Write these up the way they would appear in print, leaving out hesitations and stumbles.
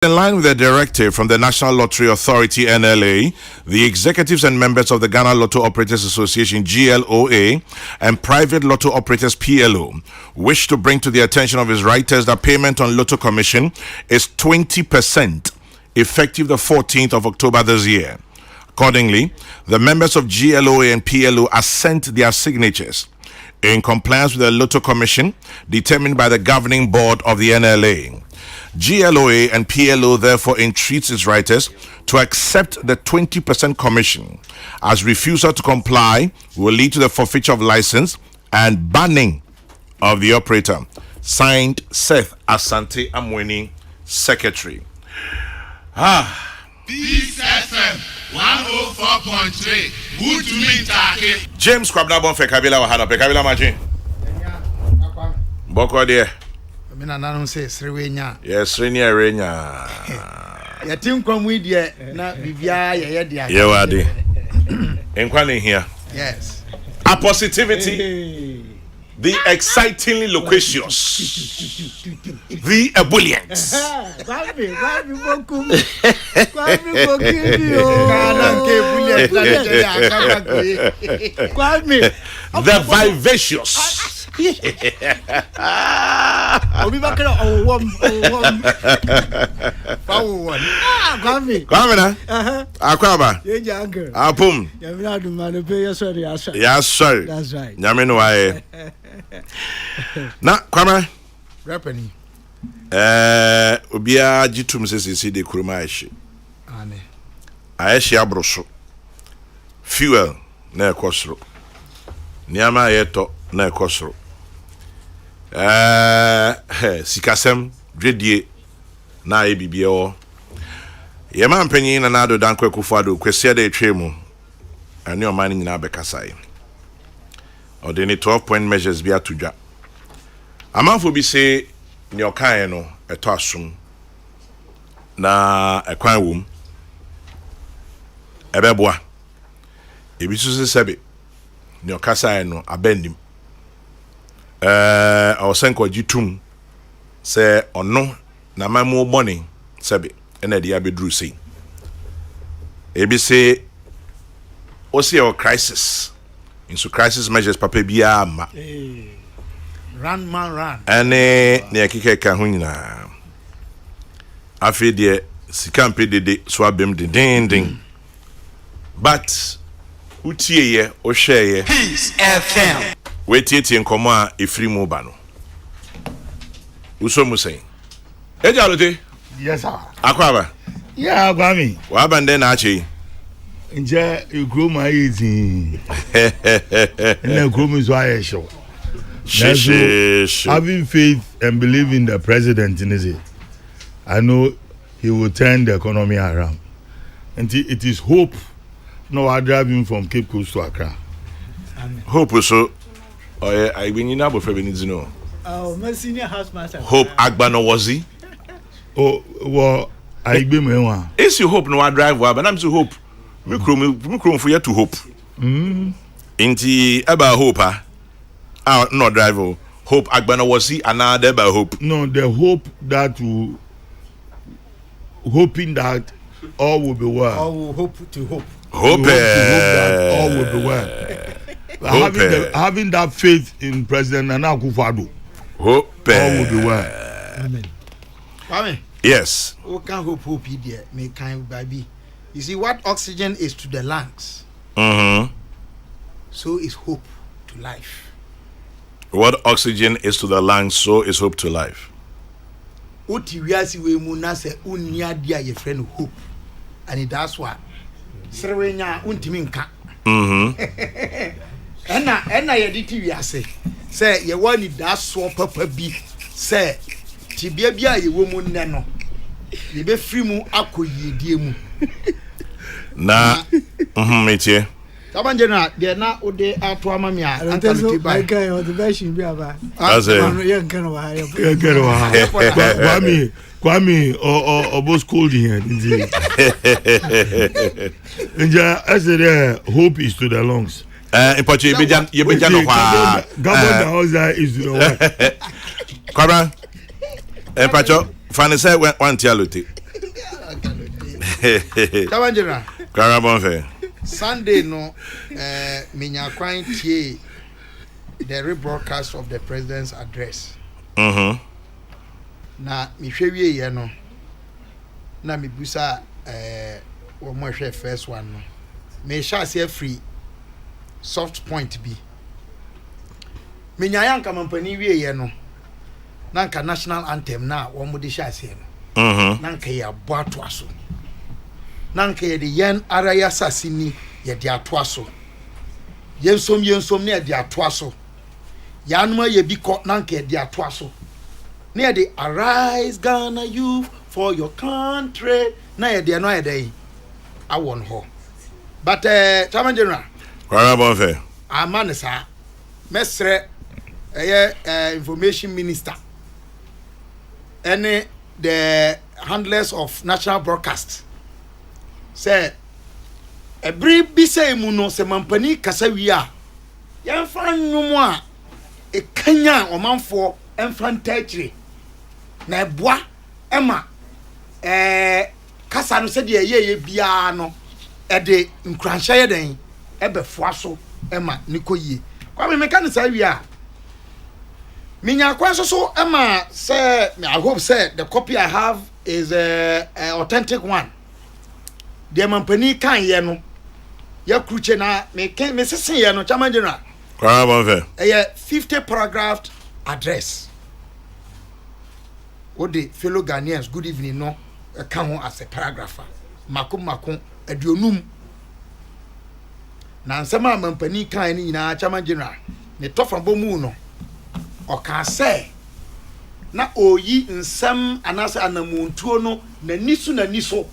In line with the directive from the National Lottery Authority (NLA), the executives and members of the Ghana Lotto Operators Association (GLOA) and Private Lotto Operators (PLO) wish to bring to the attention of its writers that payment on Lotto commission is 20% effective the 14th of October this year. Accordingly, the members of GLOA and PLO are sent their signatures in compliance with the Lotto commission determined by the governing board of the NLA. GLOA and PLO therefore entreats its writers to accept the 20% commission, as refusal to comply will lead to the forfeiture of license and banning of the operator. Signed, Seth Asante Amweni, Secretary. Peace FM 104.3. Good to meet you. James Kwabnabon Fekabila Wahana Pekabila Maji. Boko dear. Mina nanu say Sriwenya. Yes, Renya. Ya team come with ye na bibia ye dia. Ye wadi. Enkwani here. Yes. A positivity. The excitingly loquacious. The ebullient. Kwame bokum. Kwame bokum. Kwame. The vivacious. Obi bakara owom. Kwame na. Akwaba. Ye jangle. Apum. Yamina do man pay your sorry asa. Yes, sir. That's right. Nyame no wae. Na Kwame. Rapani. Obia gitum sesi de kuruma ahye. Amen. Ahye abroso. Fuel na ekosoro. Niama yeto na ekosoro. Sikasem dredie na ebibie o. Yema mpanyin na nado danko ekufado kwese da etwemu. Ani o man nyina bekasai. Or the 12-point measures be atudwa. Amanfo bi say ni okan no eto asum na ekwan wom ebeboa ebi so sebe ni okasai no abendim awosenko gitum se ono na mamu boni sebe ena dia bedru sei ebi say osi o crisis into crisis measures papa bia ma Run man run. ane ne akike ka ho nyina afi de sikampe dede so abem de ding but utieye o hweye Peace FM. wetieti nkomo a efri mu ba no uso musen ejalote Yes, sir. akwaba Yeah, Gwami. wa bande na achi Nje ikroma easy. Na ikroma is why I show. Having faith and believe in the president, is it? I know he will turn the economy around. And it is hope. No, I drive him from Cape Coast to Accra. hope so I been in abo febe ni no Oh, my senior house master. hope agbano wazi Oh, well, I be me one. is you hope no I drive wa but I'm to hope me krom for you to hope inti eba hope no drive hope agbana wasi another eba hope No, the hope that will, hoping that all will be well. Oh, hope to hope. hope that all will be well. Having that faith in President Nana Akufo-Addo, hope all will be well. Amen. Kwame. yes Who can hope there? May kind baby. You see what oxygen is to the lungs, so is hope to life. what oxygen is to the lungs so is hope to life Oti wiasi we mu na se unia dia ye friend hope, and that's why Sriwenya untimi nka. Ena ye di ti wiase say ye wani da so papa bi say tibia bia ye wo mu nne no ye be free mu akoyedie mu na metie Tabanje na de na ode ato amami a antaluti ba guy on the version be aba. that's it Kwame or both school here. I said, hope is to the lungs. in pacho you be no kwa Government house is to the what? kwara in pacho fani say one tialute Chairman General. Karabonfe. Sunday no minya kwan tie the rebroadcast of the president's address. Na mi hwe ye no na mi busa wo mo hwe first one no. Me sha se free soft point bi. Minya yanka mampani wie ye no. Na nka national anthem na wo mo de sha se no. Na nka ya bo ato aso. Na nka ye de yen ara ya sasini ye de ato aso. Yensom ne ye de ato aso. Yanuma ye bi ko na nka ye de ato aso. Na ye de arise Ghana youth for your country. Na ye de no ye dey awon ho. But Chairman General. Karabonfe. Amanesa mesre information minister. Any the handlers of national broadcast say every bi say mu no se mampani kasa wi a yemfa nwumu a ekanya omanfo emfa ntachire na eboa ema kasa no se de ye bia no e de nkranhye ye den ebefoa so ema nikoyie kwa me meka ne sa wi a minya kwanso so ema say I hope say the copy I have is a authentic one. The mampani kan ye no ya kruche na me sesen ye no Chairman General. Karabonfe. 50 paragraph address. What the fellow Ghanaians good evening no kan ho as a paragrapher. Makom aduonum. Na nsema mampani kan ni nyina Chairman General. Ne tofan bomu no. Oka say na oyi nsem anase anamuntuo no na niso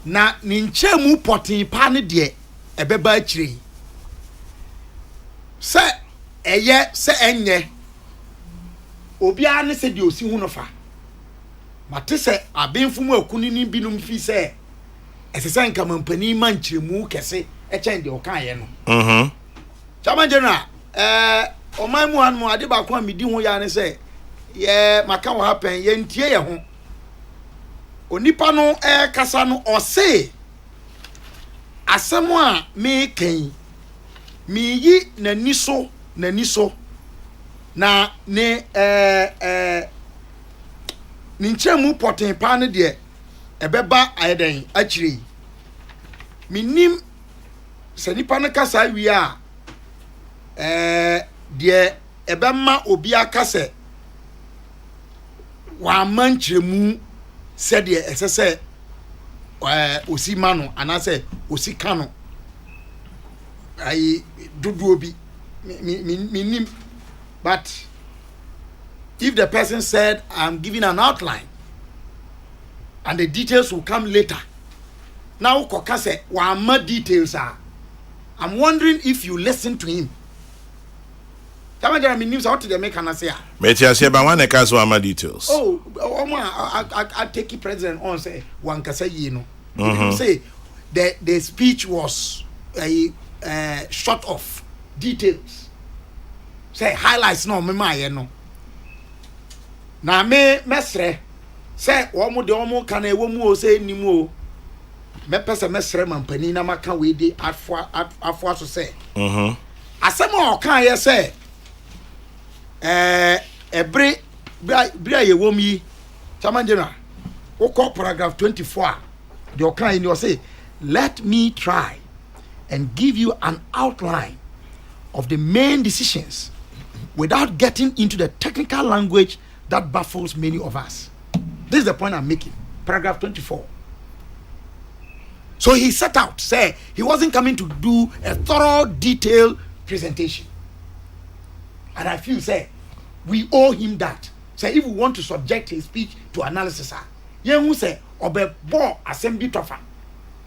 na ninchemu potin pa ne de ebeba akire se eye se enye obi ane se de osi hu no fa mate se abenfumu akuni ni binum fi se esese nka mampani manchiremu kese echen de okan no Chairman General oman mu han mu ade ba ko amidi ho ya ne se ye maka wo happen ye ntie ye ho onipa no kasa no ose asemo a me kan mi yi nani so na ne ninchemu poten pa ne de ebeba ayeden akire minim se nipa no kasa wi a de ebema obi akase wa manchemu said the SSA osi mano anase osi kano I do obi minim but if the person said I'm giving an outline and the details will come later now kokase wa ma details are I'm wondering if you listen to him. I mean, news out to the make an answer. Metiasia Bawane Kaso Ama details. Oh, I take it president on say one can say you know. Say the speech was short of details. Say highlights no me my no. Na me mesre say omo de omo kan e wo mu o say ni mu o. Me pese mesre mampani na maka we dey afo so say. Asem o kan ye say every bria ye wom yi Chairman General o paragraph 24 the okan in you say let me try and give you an outline of the main decisions without getting into the technical language that baffles many of us. This is the point I'm making. Paragraph 24. So he set out, say he wasn't coming to do a thorough, detailed presentation. And I feel, say, we owe him that. Say, if we want to subject his speech to analysis, who say, obe bo assembly tofa.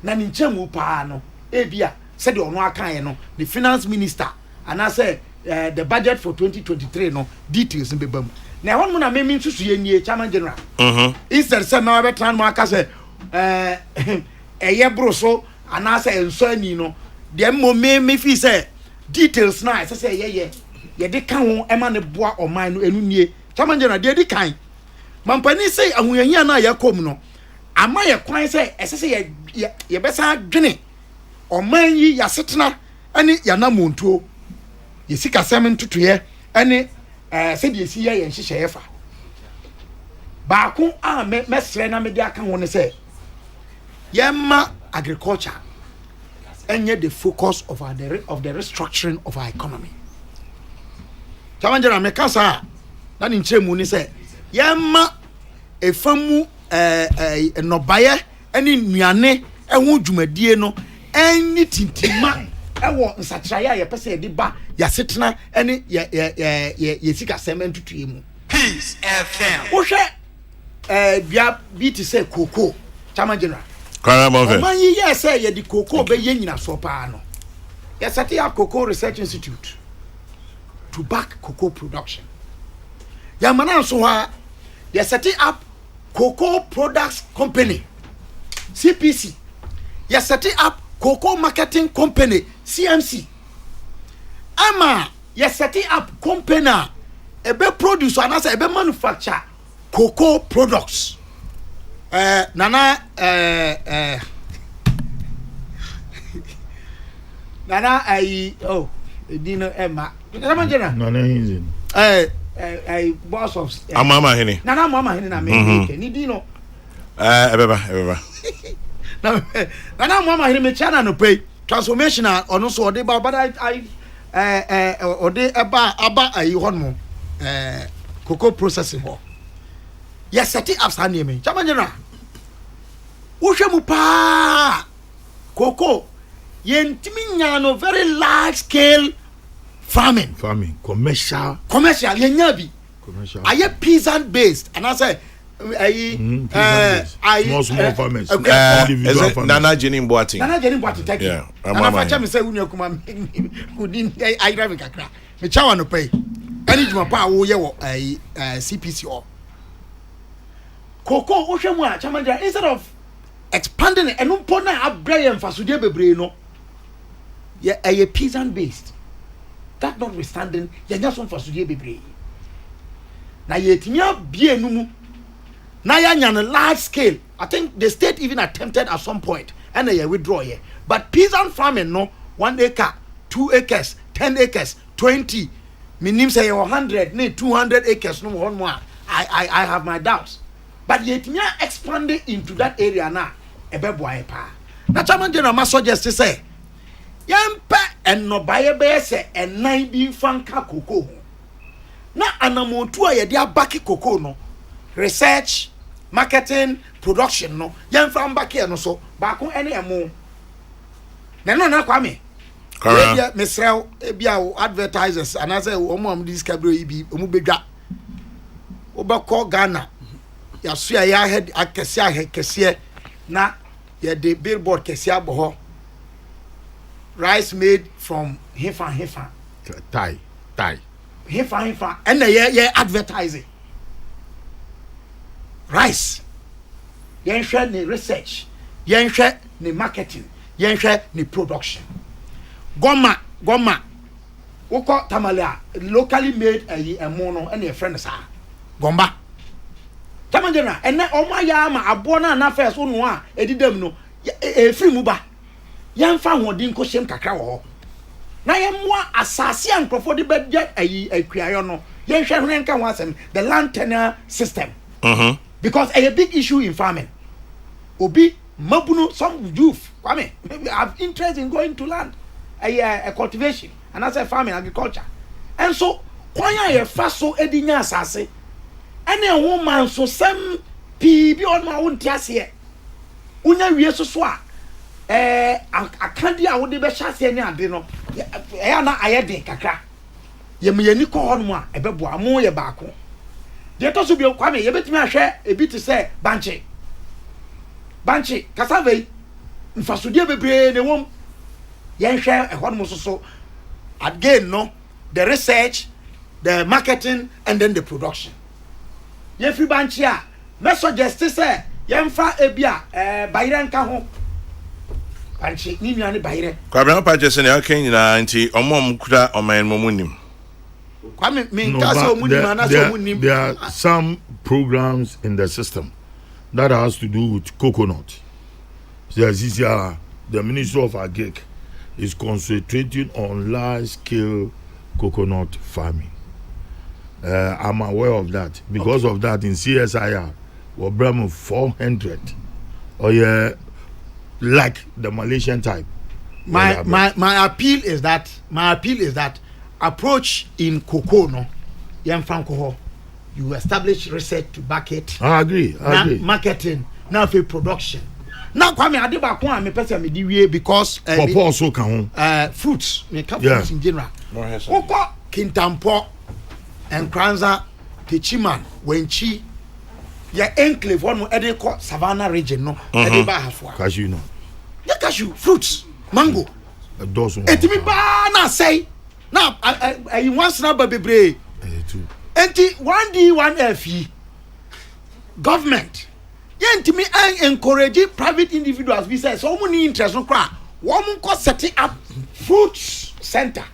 Na ninchemu pa no, ebia, said the onwaka no, the finance minister, and I say, the budget for 2023 no, details in bebam. Now, one muna me to see any Chairman General. Instead, say, no, every time I say, year so, and I say, and so, you know, the me fee say, details now, I say, ye de kan ho ema ne boa oman no enu nie Chairman General de kan mampani say ahuahia na yakom no ama ye kwan say esese ye besa dwene oman yi ya setena ane ya namontuo ye sika sem ntotoye ane se de esi ye nhihye ye fa baako a mesre na me de aka ho ne say yemma agriculture enye the focus of the restructuring of our economy. Tamanjera mekasa na ni nkyeremu ni say yemma efamu nobaye ene nuane eho dwumadie no eni tintima ewo nsakyeraya ye pese de ba ya setena ene ye sika sem ntutuye mu Peace FM wo hwe bia bi ti say cocoa Tamanjera man yi yes say ye di cocoa be ye nyina so pa no ye set up Cocoa Research Institute to back cocoa production. Ya mana so ha ye set up Cocoa Products Company CPC. Ye set up Cocoa Marketing Company CMC. Ama ye set up company ebe produce and as ebe manufacture cocoa products. Nana Dino Emma Nana Hinzin boss of Mama Henny Nana Mama Henny na me ni Dino ebeba Nana Mama Henny me chana no pay transformation ono so ode ba but I ode aba ayi honmo cocoa processing ho yes set it up stand me Chamanjera Ushemu pa cocoa yentimi nya no very large scale farming commercial yenya bi commercial aye peasant based and I say small farmers individual farmers Nana Jenny Boating take yeah and I fa me say unu akuma kudin I drive kakra me chawa no pay any juma pa wo ye wo CPC or cocoa Ushemu a Chamanjera instead of expanding it and no pona abraya mfasudie bebre no ye a peasant based that notwithstanding ye nya so mfasudie bebre na ye timia bie nu mu na ya nya large scale. I think the state even attempted at some point and they withdraw here, but peasant farming no 1 acre 2 acres 10 acres 20 minim say 100 ne 200 acres no one more. I have my doubts, but ye timia expanding into that area now ebeboa pa na Chamanjera ma suggest say yempe enobaye be se enan bi fanka cocoa na anamotu a ye dia back cocoa no research marketing production no yemfa mbake no so ba ko ene emo na kwame ebia mesrel ebia advertisers and I say omo am this cabro ibi omu bedwa obako Ghana ya so ya head akese na the billboard kesi aboho rice made from hefa Thai hefa and ye advertising rice yen hwe ni research yen hwe ni marketing yen hwe ni production goma woko tamale locally made emo no and your friend sa gomba Chamanjera ene oma ya ma abo na first onu a edidam no free mu ba yemfa hodin ko shem kakra wo na yemwa asase ankrofo de bedje akuayo no yenhwe hwen nka ho asem the land tenure system because a big issue in farming obi mabuno some youth kwame maybe have interest in going to land a cultivation and as a farming agriculture and so kwanya ye fa so edinya asase ene ho man so sem pi bi on ma won tiase unya wie so a akandi a wo de be hyase ne ade no na ayede kakra ye me yani ko hono a ebebo amo ye baako de to so bi kwame ye betimi ahwe ebi ti se banche cassava mfasodie bebre ne wom ye nhwe hono so again no the research the marketing and then the production ye free banche a me suggest say ye mfa ebia bayire nka ho banche ni nuane bayire kwabra pa je se ne aka nyina nti omom kura oman momunim there are some programs in the system that has to do with coconut. So the Ministry of Agric is concentrating on large-scale coconut farming. I'm aware of that. Because of that, in CSIR, we're bringing 400. Or like the Malaysian type. My appeal is that approach in cocoa no yam franco you establish research to back it. I agree. Marketing now for production. Now Kwame Adeba ko am person me di wie because pawpaw also can fruits me fruits in general. Koko kintampo and kranza techiman wenchi ya enclave one e dey call Savannah region no e dey ba hafo. Cashew no. The cashew fruits mango. Etimi ba na say now I once na ba bebre. Enti 1D 1F government yentimi encourage private individuals be say so many interest no kra wo mo setting up fruit center.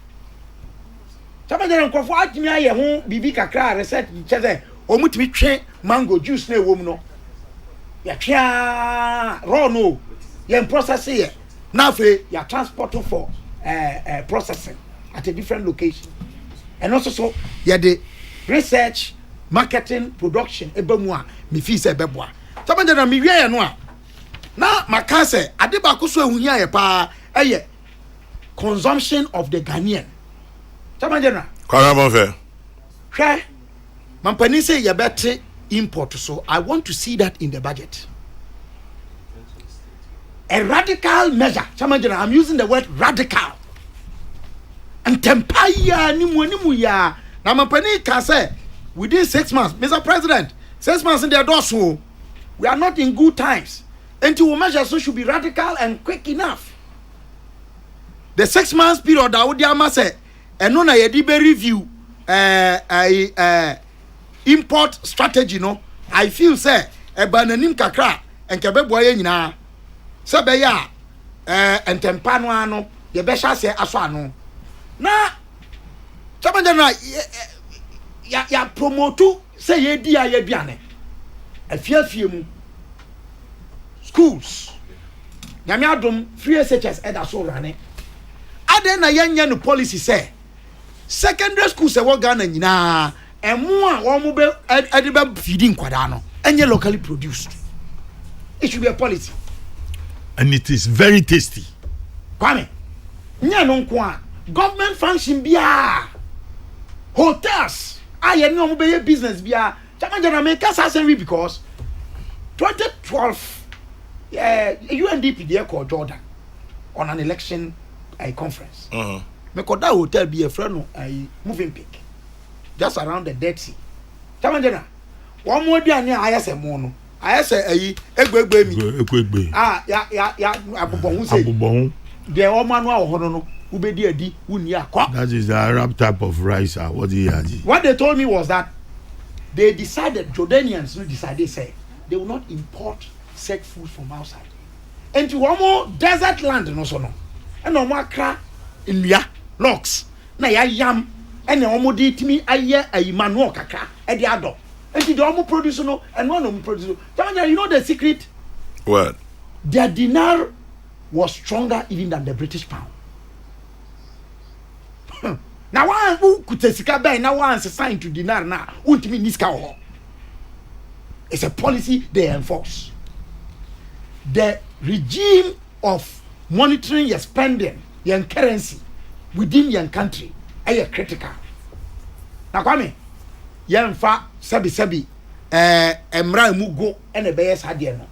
Tama dey nkofo atimi aye ho bibi kakra research cheze o mutimi twe mango juice na ewom no ya twa raw no ya process here now ya transport for processing at a different location and also so ya the research marketing production ebemu a me fi se beboa tama dey na me wie no a na maka se ade ba ko so ehunya ye pa eye consumption of the Ghanaian tama dey na kwara mo fe hwe mampani say ye bete import so I want to see that in the budget. A radical measure. I'm using the word radical. And tempaya nimu ya. Now mampani can say within 6 months, Mr. President, 6 months in their doors, we are not in good times. Until measures so should be radical and quick enough. The 6 months period that would say and no na yedibe review import strategy no. I feel say e bananim kakra enkebe boye nyina. Sebe ya entempa no ano ye be hya se aso ano na chamanja na ya promote say ye di aye duane afiafie mu schools nyame adom free SHS eda so rane ade na yenye no policy say secondary schools e wo Ghana nyina emu a wo mo be edibe feeding kwada no enye locally produced. It should be a policy. And it is very tasty. Kwame, nya no nko a government function bia hotels aye no mo be business bia chama jana make assassin because 2012 UNDP dey call Jordan on an election conference. Me koda hotel be a friend no moving pick just around the Dead Sea. Chama jana one more dia ni ayase mo no ayase egbegbe mi ya abobon say abobon de o manu a ho no ubedi adi uni akọ. That is the Arab type of rice. What they told me was that they decided, Jordanians decided, say they will not import such food from outside. And to one more desert land no so no. And no more kra inua logs na ya yam and no more di timi aye manual kakra e di ado. And the almost produce no and one of them produce. You know the secret? What? Their dinar was stronger even than the British pound. Now one who could take sika buy now one assigned to dinar now won't mean this cow. It's a policy they enforce. The regime of monitoring your spending, your currency within your country are critical. Now Kwame, yemfa sebi emra mu go and a beyes hadie no.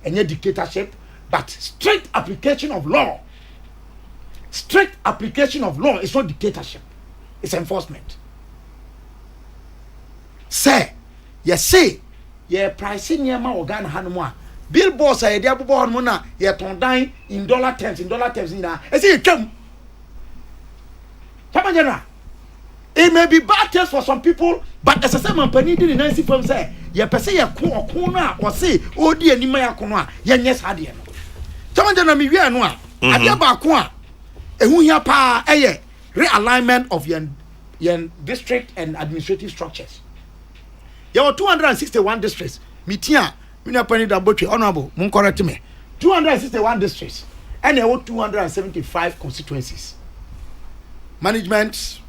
Enye dictatorship, but strict application of law. Strict application of law is not dictatorship. It's enforcement. Say, pricing near my organ hanuma. Billboards say they are born mona, ye ton dine in dollar terms, I say you come. It may be bad taste for some people, but as a same company did in Nancy from say, ye per se a corner or say, oh dear, ni maya corner, yes, hadien. Tamajana mi no a, adaba kwa, ehunya pa, realignment of your district and administrative structures. There were 261 districts. Mitia Mina Penny Daboche, honorable, mun correct me. 261 districts and there were 275 constituencies. Management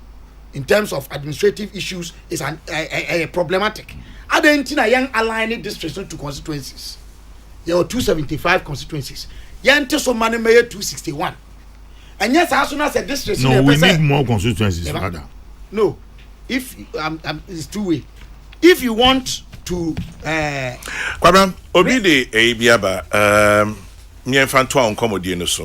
in terms of administrative issues is a problematic. Adentina young aligning districts to constituencies. There were 275 constituencies. Young so many mayor 261. And yes, as soon as a district. No, we need more constituencies, rather. No, if it's two way. If you want to Kwabram obi de ebiaba me enfanto a onkomodie no so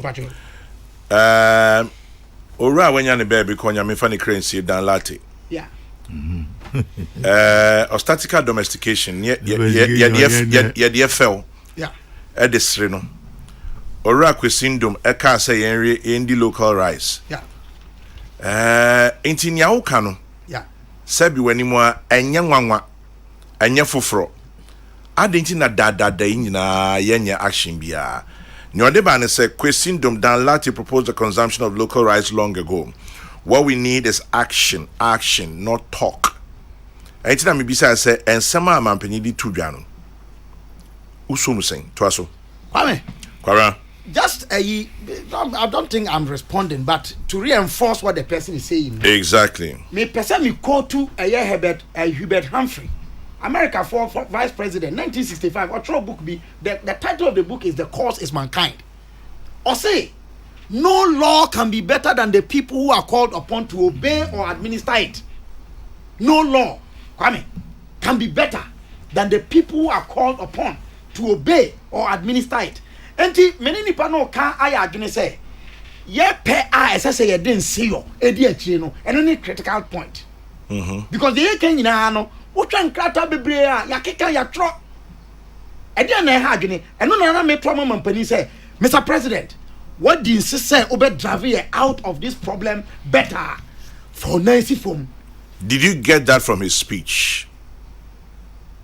ora wanya ne baby konya me fa ne currency dan latte yeah ostatical domestication ye fell yeah edesre no ora kwesindom e ka say yenre indi local rice yeah enti nya wo ka no yeah sabi wani mu a enye nwanwa enye foforo adenti na dada nyina yenye action bia Nyodeba said Kwesindom Dan Lati proposed the consumption of local rice long ago. What we need is action, not talk. And then Mibisa said, and some mampeni di tubiano. Usumu saying, Twaso. Kwara. Just I don't think I'm responding, but to reinforce what the person is saying. Exactly. Me person me call to Hubert Humphrey. America for Vice President 1965. Or book be the title of the book is The Cause is Mankind. Or say, no law can be better than the people who are called upon to obey or administer it. No law, Kwame, can be better than the people who are called upon to obey or administer it. Enti many nipa no can I agree say, ye pe I say you didn't see you, no, and any critical point. Because the can no. Wotwan krata bebre a yakeka yatro e dey na ha adwene eno na me to mama mpani say Mr. President, what do you say obe drive out of this problem better for Nancy Fom? Did you get that from his speech?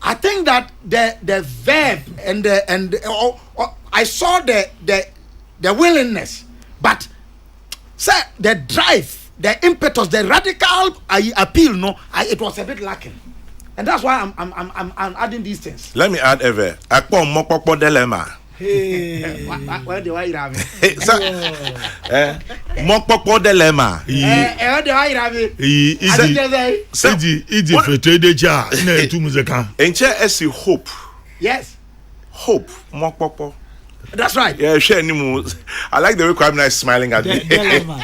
I think that the verb and I saw the willingness, but say the drive, the impetus, the radical appeal, no, it was a bit lacking. And that's why I'm adding these things. Let me add ever. Akpo mokpokpo dilemma. Where do I have it? Mokpokpo dilemma. Where do I have it? Idi fetredeja na etu muzeka. Enche esi hope. Yes. Hope mokpokpo. That's right. Yeah, share nimu. I like the way Kwame is smiling at me. Dilemma.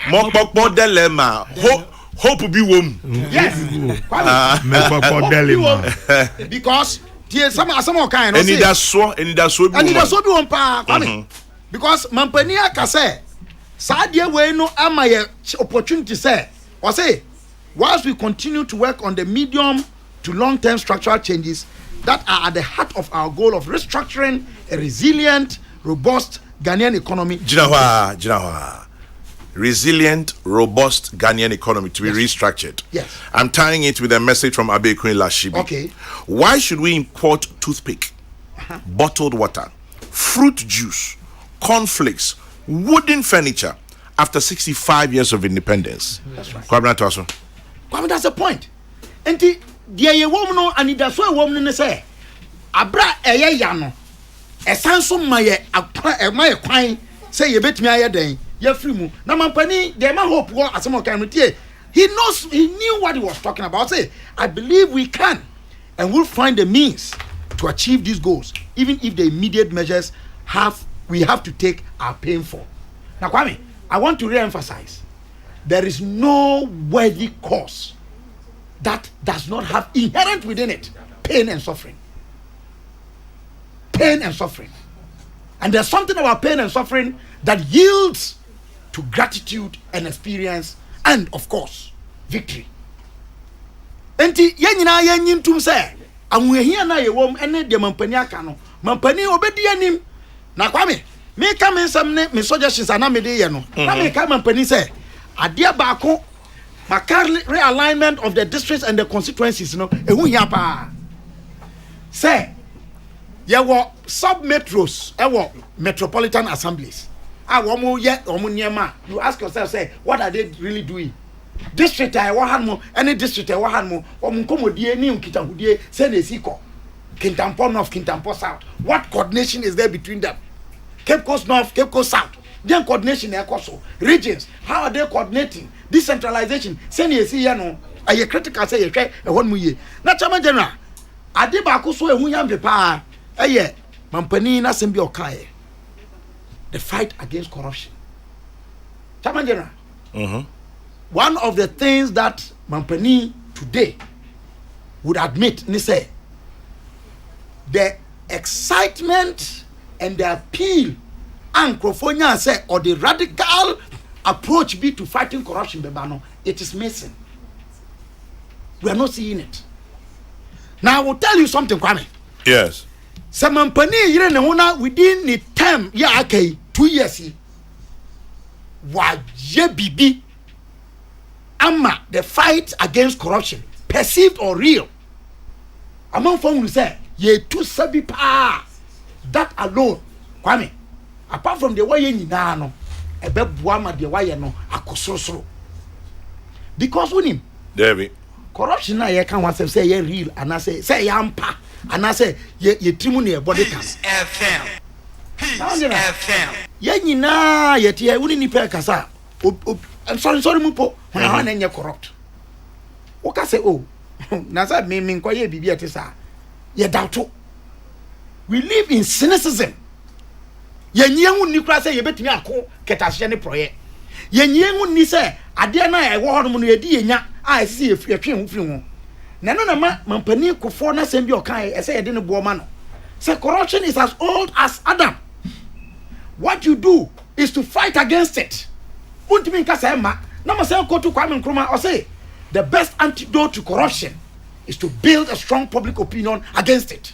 Mokpokpo dilemma. Hope be wom. Yes. Because some kind of and that's so be one pa because mampania ka say sadie we no ama ye opportunity say or say whilst we continue to work on the medium to long-term structural changes that are at the heart of our goal of restructuring a resilient, robust Ghanaian economy. Jinahwa. Resilient, robust Ghanaian economy to be restructured. Yes. I'm tying it with a message from Abe Queen Lashibi. Okay. Why should we import toothpick, bottled water, fruit juice, cornflakes, wooden furniture after 65 years of independence? That's right. Kwame, that's the point. And the woman no and that's why woman say abra yano e sanso maye my kwan say you bet me aye den ya free mu na mampani the man hope go asemo kan tie he knew what he was talking about. Say I believe we can and we'll find the means to achieve these goals even if the immediate measures we have to take are painful. Now Kwame, I want to re-emphasize there is no worthy cause that does not have inherent within it pain and suffering. Pain and suffering. And there's something about pain and suffering that yields to gratitude and experience and of course victory. Enti yenyina yenyintum say amuhia na yewom ene de mampani aka no mampani obedi anim na Kwame me ka me nsam ne me suggestions ana me de ye no na me ka mampani say ade baako realignment of the districts and the constituencies no ehu hia pa say ye wo sub metros metropolitan assemblies you ask yourself say what are they really doing? District I want mo any district I want mo komodie ni nkitahudie say na siko Kintampo North, Kintampo South. What coordination is there between them? Cape Coast North, Cape Coast South. Then coordination also. Regions, how are they coordinating? Decentralization. Send you see, are you critical? Say you try a 1 year. Not Chairman General. Adiba so a William Pepa. Aye, Mampani na Sembi Okaye. The fight against corruption. Chairman General. One of the things that Mampani today would admit, ni say, the excitement and the appeal and Crofonia say, or the radical approach be to fighting corruption, Bebano, it is missing. We are not seeing it. Now I will tell you something, Kwame. Yes. Some Mampani yire ne hona within the term ya okay 2 years. Waje bibi ama the fight against corruption, perceived or real. Among from will say ye too sabi pa. That alone, Kwame. Apart from the way you know, a bebuama the way no akosoro. Because when him, David. corruption na ye can want say ye real and I say yampa and I say ye trimuni body can. FM. FM. Ye nyina ye tie woni ni pe kasa. I'm sorry mupo when I want any corrupt. Oka say oh na say me nko ye bibi atisa. Ye doubt. We live in cynicism. Yenye ni kura say ye betimi akọ ketahye ne proye. Yenye ni say ade na e wo hono no ye di yenya a esi efiri ho. Na no na mampani kofo na sem bi okan e say ye de ne bo ma no. Say corruption is as old as Adam. What you do is to fight against it. Untimi nka say ma na ma say ko to Kwame Nkrumah or say the best antidote to corruption is to build a strong public opinion against it.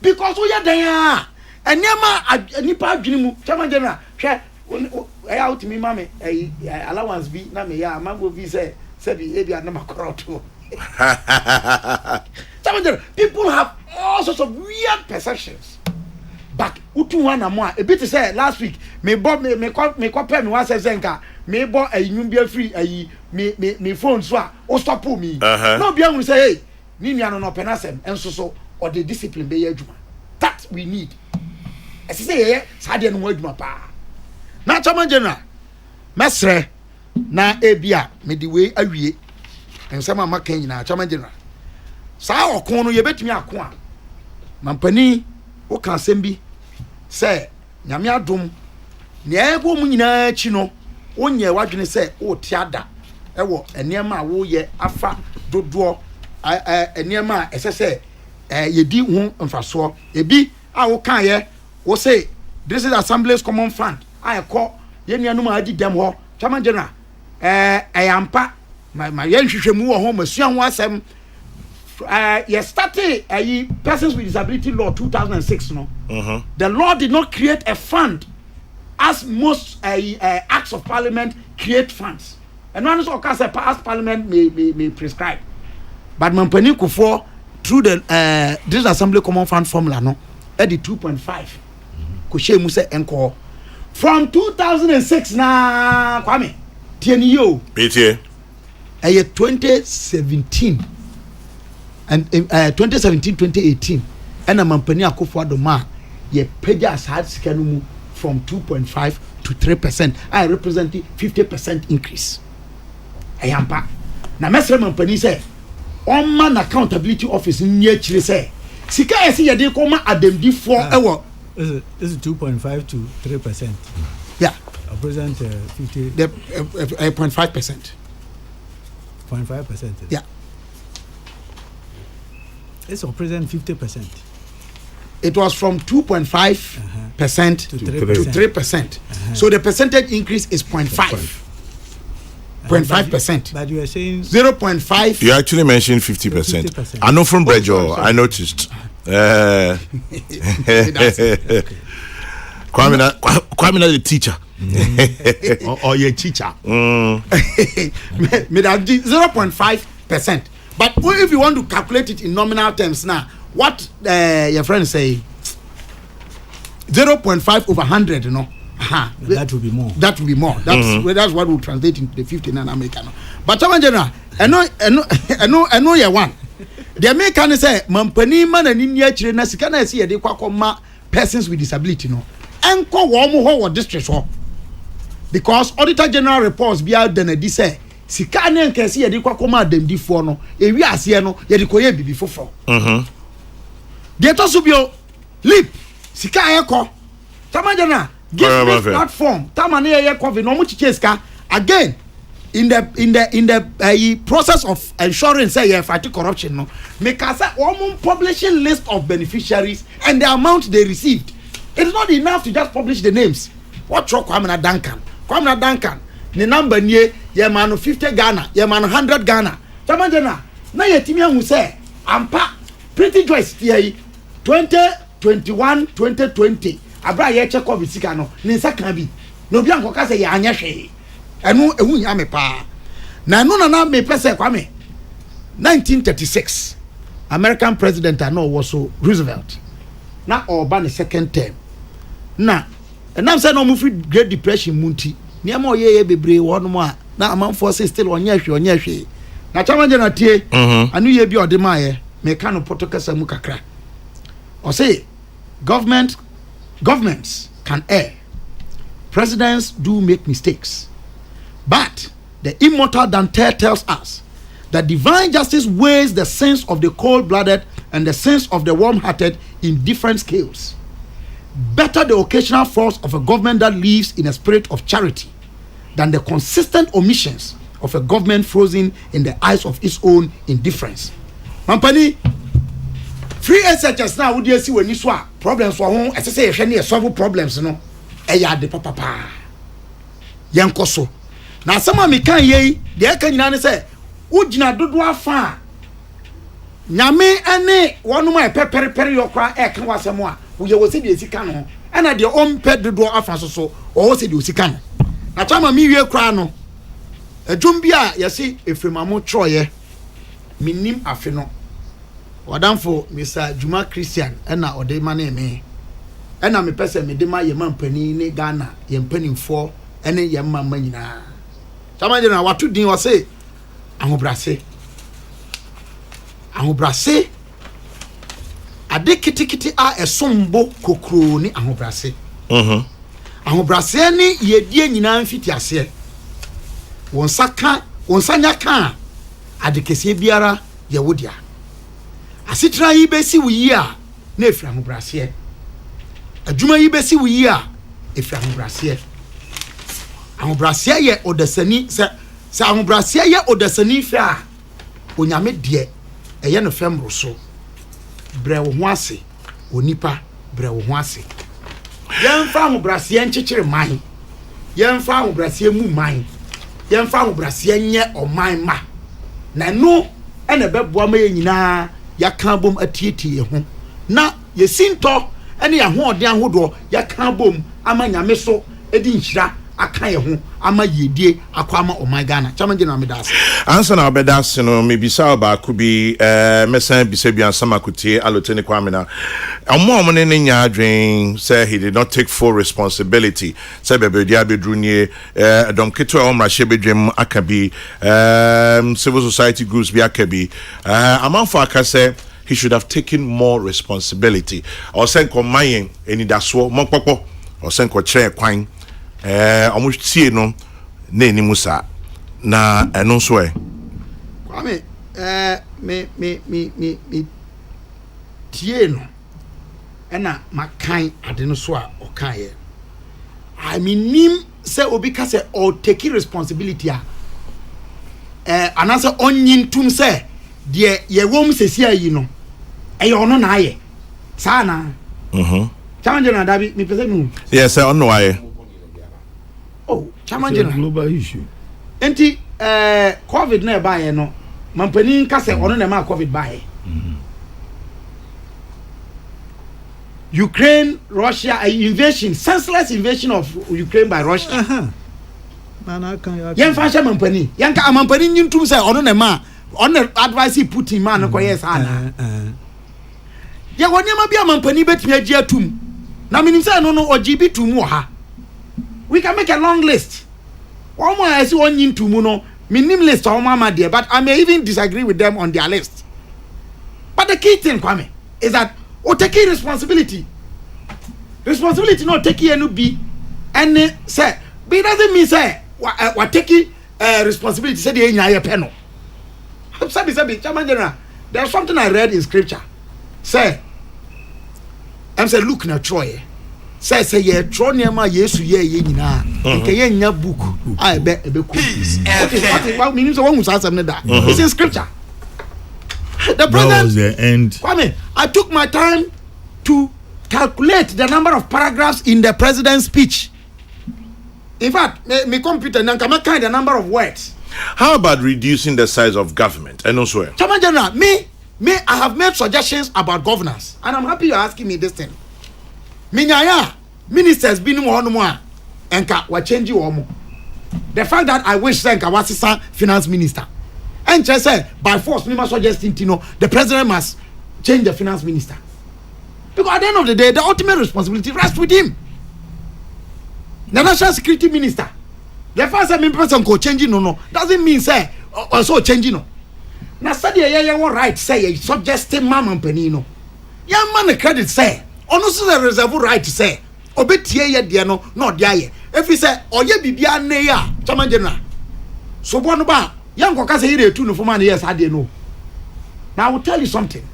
Because we are there. And nema nipa adwene mu Chairman General hwe e out me mame allowance bi na me ya mango bi say bi e bi na makoroto. Chairman General, people have all sorts of weird perceptions. But utu wana mo a bit say last week me pay me one senka me bo nyum bia free me phone so a o stop me. No bia we say hey ni nua no penasem enso so or the discipline be adwuma. That we need. I say sade no adwuma pa. Na Chairman General mesre na ebia me di we awie ensema maka nyina Chairman General. Sa okon no ye betumi akon a mampani o kan sembi say nyame adom ne ego mu nyina chi no onye wadwene say o tiada ewo enema a wo ye afa dodo enema a esese yedi hu mfaso ebi a wo kan ye wo say this is Assembly's common fund I call ye nuanu ma adi dem ho Chairman General ayampa ma ye nhwehwemu wo ho masua ho asem you started persons with disability law 2006 no. The law did not create a fund as most acts of parliament create funds. And one is also past parliament may prescribe. But Mampani Kufo through the this assembly common fund formula no at the 2.5 Kushe Musa Enko from 2006 na Kwame Tienio BTA 2017 and 2017-2018 and a Mampani Akufo-Addo ma ye peja asad sikanumu from 2.5 to 3%. I represent 50% increase. Ayampa. Na mesre Mampani say on man accountability office nye chire say sika esi ye de ko ma ademdi for ewo this is 2.5 to 3%. Yeah. Represent 50 the 0.5%. 0.5%. Yeah. It's represent 50%. It was from 2.5% to 3%. So the percentage increase is 0.5. 0.5%. But you are saying 0.5. You actually mentioned 50%. I know from Brejo, I noticed. Kwame the teacher. Or your teacher. 0.5%. But if you want to calculate it in nominal terms now, what your friends say 0.5 over 100, you know. That will be more. That will be more. That's what will translate into the 59 American. But Chairman General, I know you one. the American say mampani man and in chire na sika na ese ye de kwakoma persons with disability no enko wo mo ho district ho because auditor general reports be out then di say sika na enka ese ye de kwakoma adamdifo no ewi ase no ye de koye bibi fofo de to so bio lip sika ayeko tamajana give me platform tamane ye covid no mo chiche sika again in the process of ensuring say you fight corruption no make us publishing list of beneficiaries and the amount they received. It's not enough to just publish the names. What truck Kwame Duncan the number near ye man 50 Ghana ye man 100 Ghana tamajana na ye timi hu say ampa pretty joyce tie 2021 2020 abra ye check covid sika no ni saka bi no bi ankoka say ye anya hwe enu ehu nya me pa na no na me pese Kwame 1936 American president no was so Roosevelt na oba ne second term na enam say no mu free Great Depression munti niam oyeye bebre wono mo a na amanfo say still onye hwe na chamanje na tie anu ye bi ode maaye me ka no potokasa mu kakra o say governments can err, presidents do make mistakes. But the immortal Dante tells us that divine justice weighs the sins of the cold-blooded and the sins of the warm-hearted in different scales. Better the occasional faults of a government that lives in a spirit of charity than the consistent omissions of a government frozen in the eyes of its own indifference. Mampani, free SHS now would you see when you swap problems for home as I say any solve problems no eya de papa yankoso na sama me kan ye de aka nyina ne say ugina dodo afa nyame ane wonu ma pepere yokra e kan wasemo a wo ye wo se de sika no ana de on pe dodo afa so o wo se de sika no na chama mi wie kra no adwum bia yesi efremamo troye minim afe no wadamfo Mr. Juma Christian ena ode mane me ena me pese me de ma ye mampani ne Ghana ye mpanimfo ene ye mamma nyina tamanje na watu din wo se ahobrase ade kitikiti a esombo Kokrokoo ni ahobrase ahobrase ni ye die nyina mfiti ase wonsanya ka ade kese biara ye wodia asitra yi besi wuyi a na efra ahobrase adwuma yi besi wuyi a efra ahobrase ye odasani se ahobrase ye odasani fa onyame de eye no femro so bre wo ho ase onipa bre wo ho ase yemfa ahobrase nkyekere man yemfa ahobrase mu man yemfa ahobrase nye oman ma na no ene beboa ma ye nyina yaka bom atietie ho na yesinto ene ya ho ode ahodo yaka bom ama nyame so edi nhira aka ye ho ama yedie akwama oman Ghana chamanje na medas answer na bedas no me bisa ba ku bi mesan bisa bi ansama kutie aloteni kwamena omo ne nya adwen say he did not take full responsibility say bebe dia bedru nie dom keto omra shebedwem akabi civil society groups bi akabi amanfo aka say he should have taken more responsibility or sen ko mayen eni daso mokpokpo or sen ko kire kwan omutie no na eni musa na eno so Kwame me tie no ena makan ade no so a okan ye I mean say obi ka say or take responsibility anasa onyin tum say de ye wom sesi ayi no e ono na aye sa na challenge na dabi me pese nu yes ono aye oh challenge na global issue enti covid na ba ye no mampani ka say ono na ma covid ba ye Ukraine Russia invasion senseless invasion of Ukraine by Russia Nana kan ya yen fa sha mampani yen ka mampani nyintum say ono na ma on advice Putin man ko yes ana ya wonyama bia mampani betumi agi atum na minim say no ogibi tumu ha we can make a long list one more I see one yin tumu no minim list o mama there but I may even disagree with them on their list But the key thing, Kwame, is that we taking responsibility. Responsibility not taking any be and say, but it doesn't mean say what taking responsibility. Say the enya penal. Sabi, Chairman General. There's something I read in scripture. Say, I'm say look na Troy. Say ye Troy nema Yesu ye nyina. Nke ye nya book. I be Peace. What means one who says something that. It's in scripture. The president, that was the end. Kwame, I took my time to calculate the number of paragraphs in the president's speech. In fact, my computer now can count the number of words. How about reducing the size of government? And also, Chairman General, me, I have made suggestions about governance, and I'm happy you're asking me this thing. Minyaya, ministers been one more, and wa change you more. The fact that I wish Senka was finance minister. And just say by force, me must suggest the president must change the finance minister. Because at the end of the day, the ultimate responsibility rests with him. The national security minister. The first time person go changing no doesn't mean say also changing no. Now study a right say subject mama and penino. Young man the credit say honestly the reserve right to say obetie ye de no dia. If he say oye bibia ne ya Chairman General. So bono ba young koka say here two no for man yes I no. Now I will tell you something.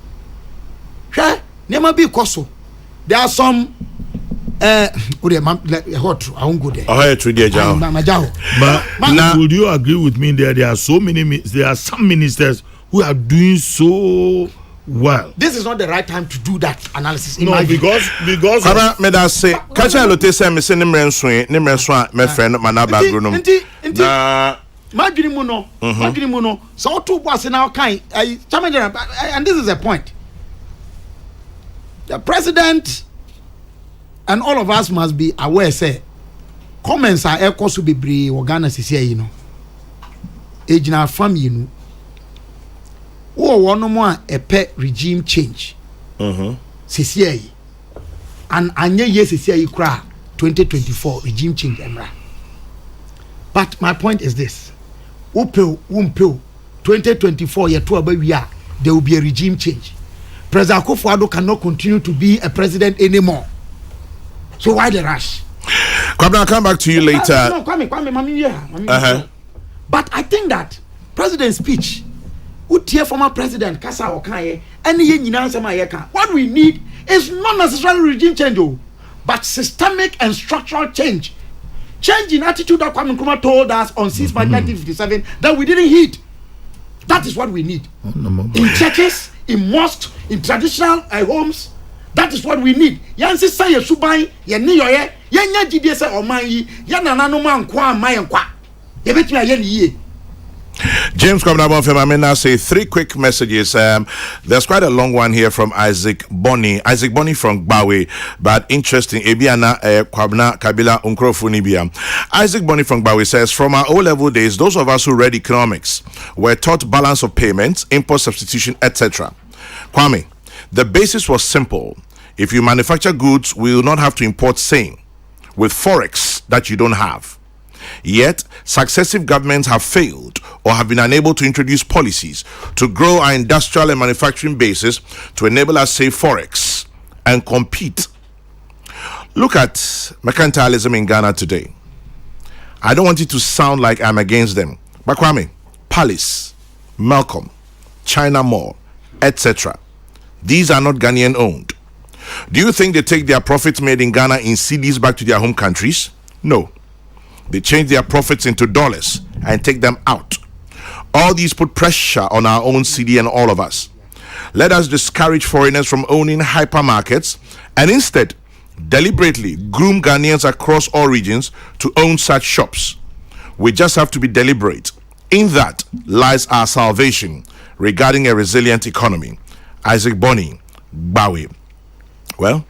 Never be koso. There are some hot I won't go there. But would you agree with me that there are some ministers who are doing so well? This is not the right time to do that analysis. No, because me da say catch a lote say me say nimre nso me friend manaba gronom. Na madwini mu no so two boss now kind Chairman General, and this is a point. The president and all of us must be aware say comments are echo so bebre Ghana sisi ejina fam yinu wo no mo a epe regime change sisi and anye ye sisi kra 2024 regime change emra. But my point is this: upel 2024 year to abawia there will be a regime change. President Akufo-Addo cannot continue to be a president anymore. So why the rush? Kwame, I'll come back to you later. No, Kwame. But I think that president's speech, former president Kasa Okaye, what we need is not necessarily regime change, but systemic and structural change. Change in attitude that Kwame Nkrumah told us on 6 March 1957 that we didn't hit. That is what we need. In churches, in mosques, in traditional homes. That is what we need. Yansi say ye suban, ye ni yoye, ye nya jidie se oman yi, ye nanano man kwa man kwa. Ye betumi aye ni ye. James Kwabnabon Femamena say 3 quick messages. There's quite a long one here from Isaac Bonny from Bawe, but interesting. Ebiana Kwabna Kabila Unkrofu Nibia. Isaac Bonny from Bawe says, from our O-level days, those of us who read economics were taught balance of payments, import substitution, etc. Kwame, the basis was simple. If you manufacture goods, we will not have to import same with forex that you don't have. Yet, successive governments have failed or have been unable to introduce policies to grow our industrial and manufacturing bases to enable us save forex and compete. Look at mercantilism in Ghana today. I don't want it to sound like I'm against them, but Kwame, Palace, Malcolm, China Mall, etc. These are not Ghanaian owned. Do you think they take their profits made in Ghana in cedis back to their home countries? No. They change their profits into dollars and take them out. All these put pressure on our own cedi and all of us. Let us discourage foreigners from owning hypermarkets and instead deliberately groom Ghanaians across all regions to own such shops. We just have to be deliberate. In that lies our salvation regarding a resilient economy. Isaac Bonny, Bawe. Well,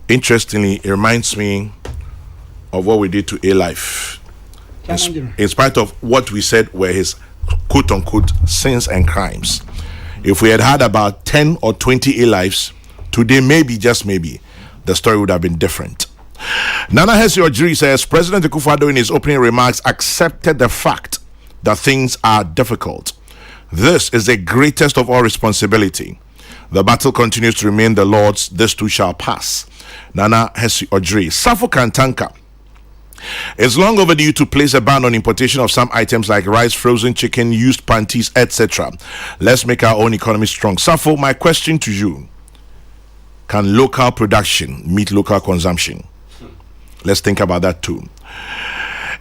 interestingly, it reminds me of what we did to A-Life. In spite of what we said were his quote-unquote sins and crimes. If we had about 10 or 20 A-Lives, today maybe, just maybe, the story would have been different. Nana Hesi Ojiri says, President Akufo-Addo in his opening remarks accepted the fact that things are difficult. This is the greatest of all responsibility. The battle continues to remain the Lord's. This too shall pass. Nana Hesi Ojri. Safo Kantanka. It's long overdue to place a ban on importation of some items like rice, frozen chicken, used panties, etc. Let's make our own economy strong. Safo, my question to you: can local production meet local consumption? Let's think about that too.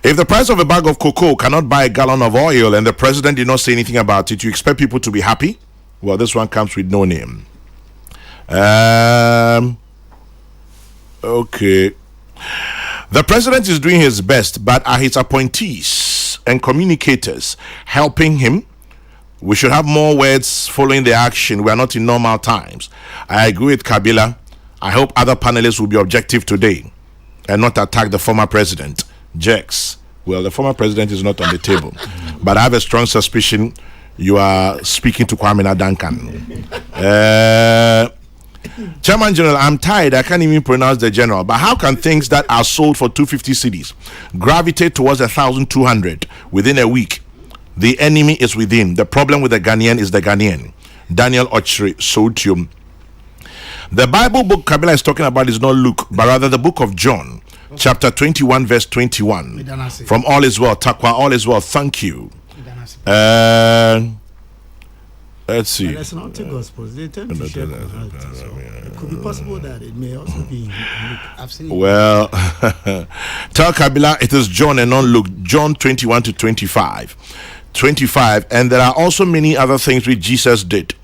If the price of a bag of cocoa cannot buy a gallon of oil and the president did not say anything about it, you expect people to be happy? Well, this one comes with no name. Okay. The president is doing his best, but are his appointees and communicators helping him? We should have more words following the action. We are not in normal times. I agree with Kabila. I hope other panelists will be objective today and not attack the former president. Jex. Well, the former president is not on the table, but I have a strong suspicion you are speaking to Kwame Duncan. Chairman General, I'm tired. I can't even pronounce the general. But how can things that are sold for 250 cedis gravitate towards 1,200 within a week? The enemy is within. The problem with the Ghanaian is the Ghanaian. Daniel Ochre Sotium. The Bible book Kabila is talking about is not Luke, but rather the book of John, chapter 21, verse 21. From all is well, Takwa, all is well. Thank you. Let's see. But that's not the Gospels. They tend to share morality, so it could be possible that it may also be in Luke. I've seen it. Well, tell Kabila it is John and not Luke. John 21 to 25. 25. And there are also many other things which Jesus did,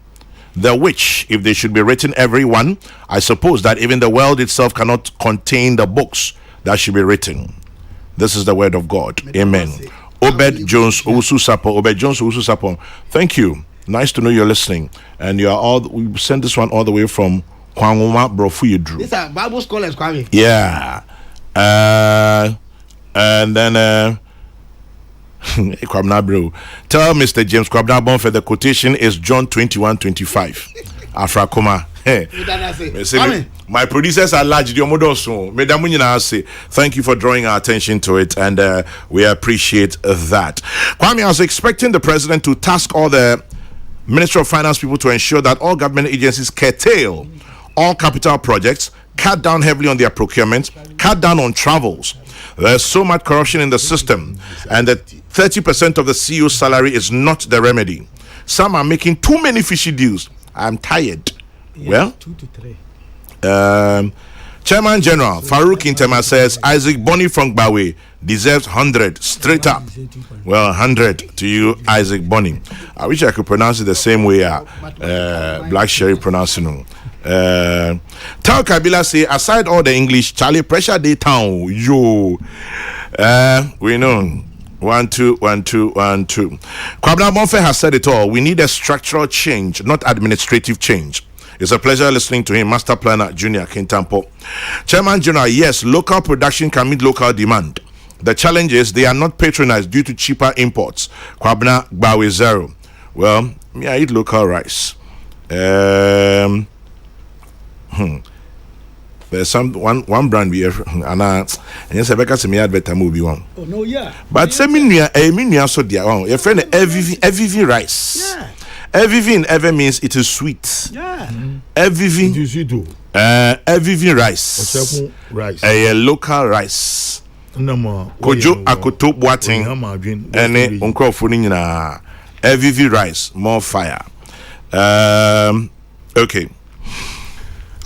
the which, if they should be written every one, I suppose that even the world itself cannot contain the books that should be written. This is the word of God. Amen. Obed Jones Owusu Sapo. Obed Jones Owusu Sapo. Thank you. Nice to know you're listening. And you are all, we sent this one all the way from Kwanguma Brofuyedru. These are Bible scholars, Kwame. Yeah. And then Kwabna bro. Tell Mr. James Kwabna Bonfe the quotation is John 21:25. Afrakoma. My producers are large. Thank you for drawing our attention to it, and we appreciate that. Kwame, I was expecting the president to task all the Ministry of Finance people to ensure that all government agencies curtail all capital projects, cut down heavily on their procurement, cut down on travels. There's so much corruption in the system, and that 30% of the CEO's salary is not the remedy. Some are making too many fishy deals. I'm tired. Yeah, well, 2 to 3. Chairman General Farouk Intema says Isaac Boni from Gbawe deserves 100 straight up. Well, 100 to you, Isaac Boni. I wish I could pronounce it the same way Black Sherry pronouncing it. Tell Kabila say aside all the English, Charlie pressure day town. Yo, we know. 1 2 1 2 1 2. Kwabena Bonfe has said it all. We need a structural change, not administrative change. It's a pleasure listening to him. Master Planner Junior Kintampo. Chairman General, yes, local production can meet local demand. The challenge is they are not patronized due to cheaper imports. Kwabena Gbawe Zero. Well, me, I eat local rice. There's one brand we have, and yes, I better me better movie one. Oh no, yeah. But say me so dear. Your friend Evivin rice. Yeah. Evivin ever means it is sweet. Yeah. Evivin. It is sweet too. Evivin rice. Rice. A local rice. Kojo akoto boating. Ene unkro ni na Evivin rice more fire. Okay.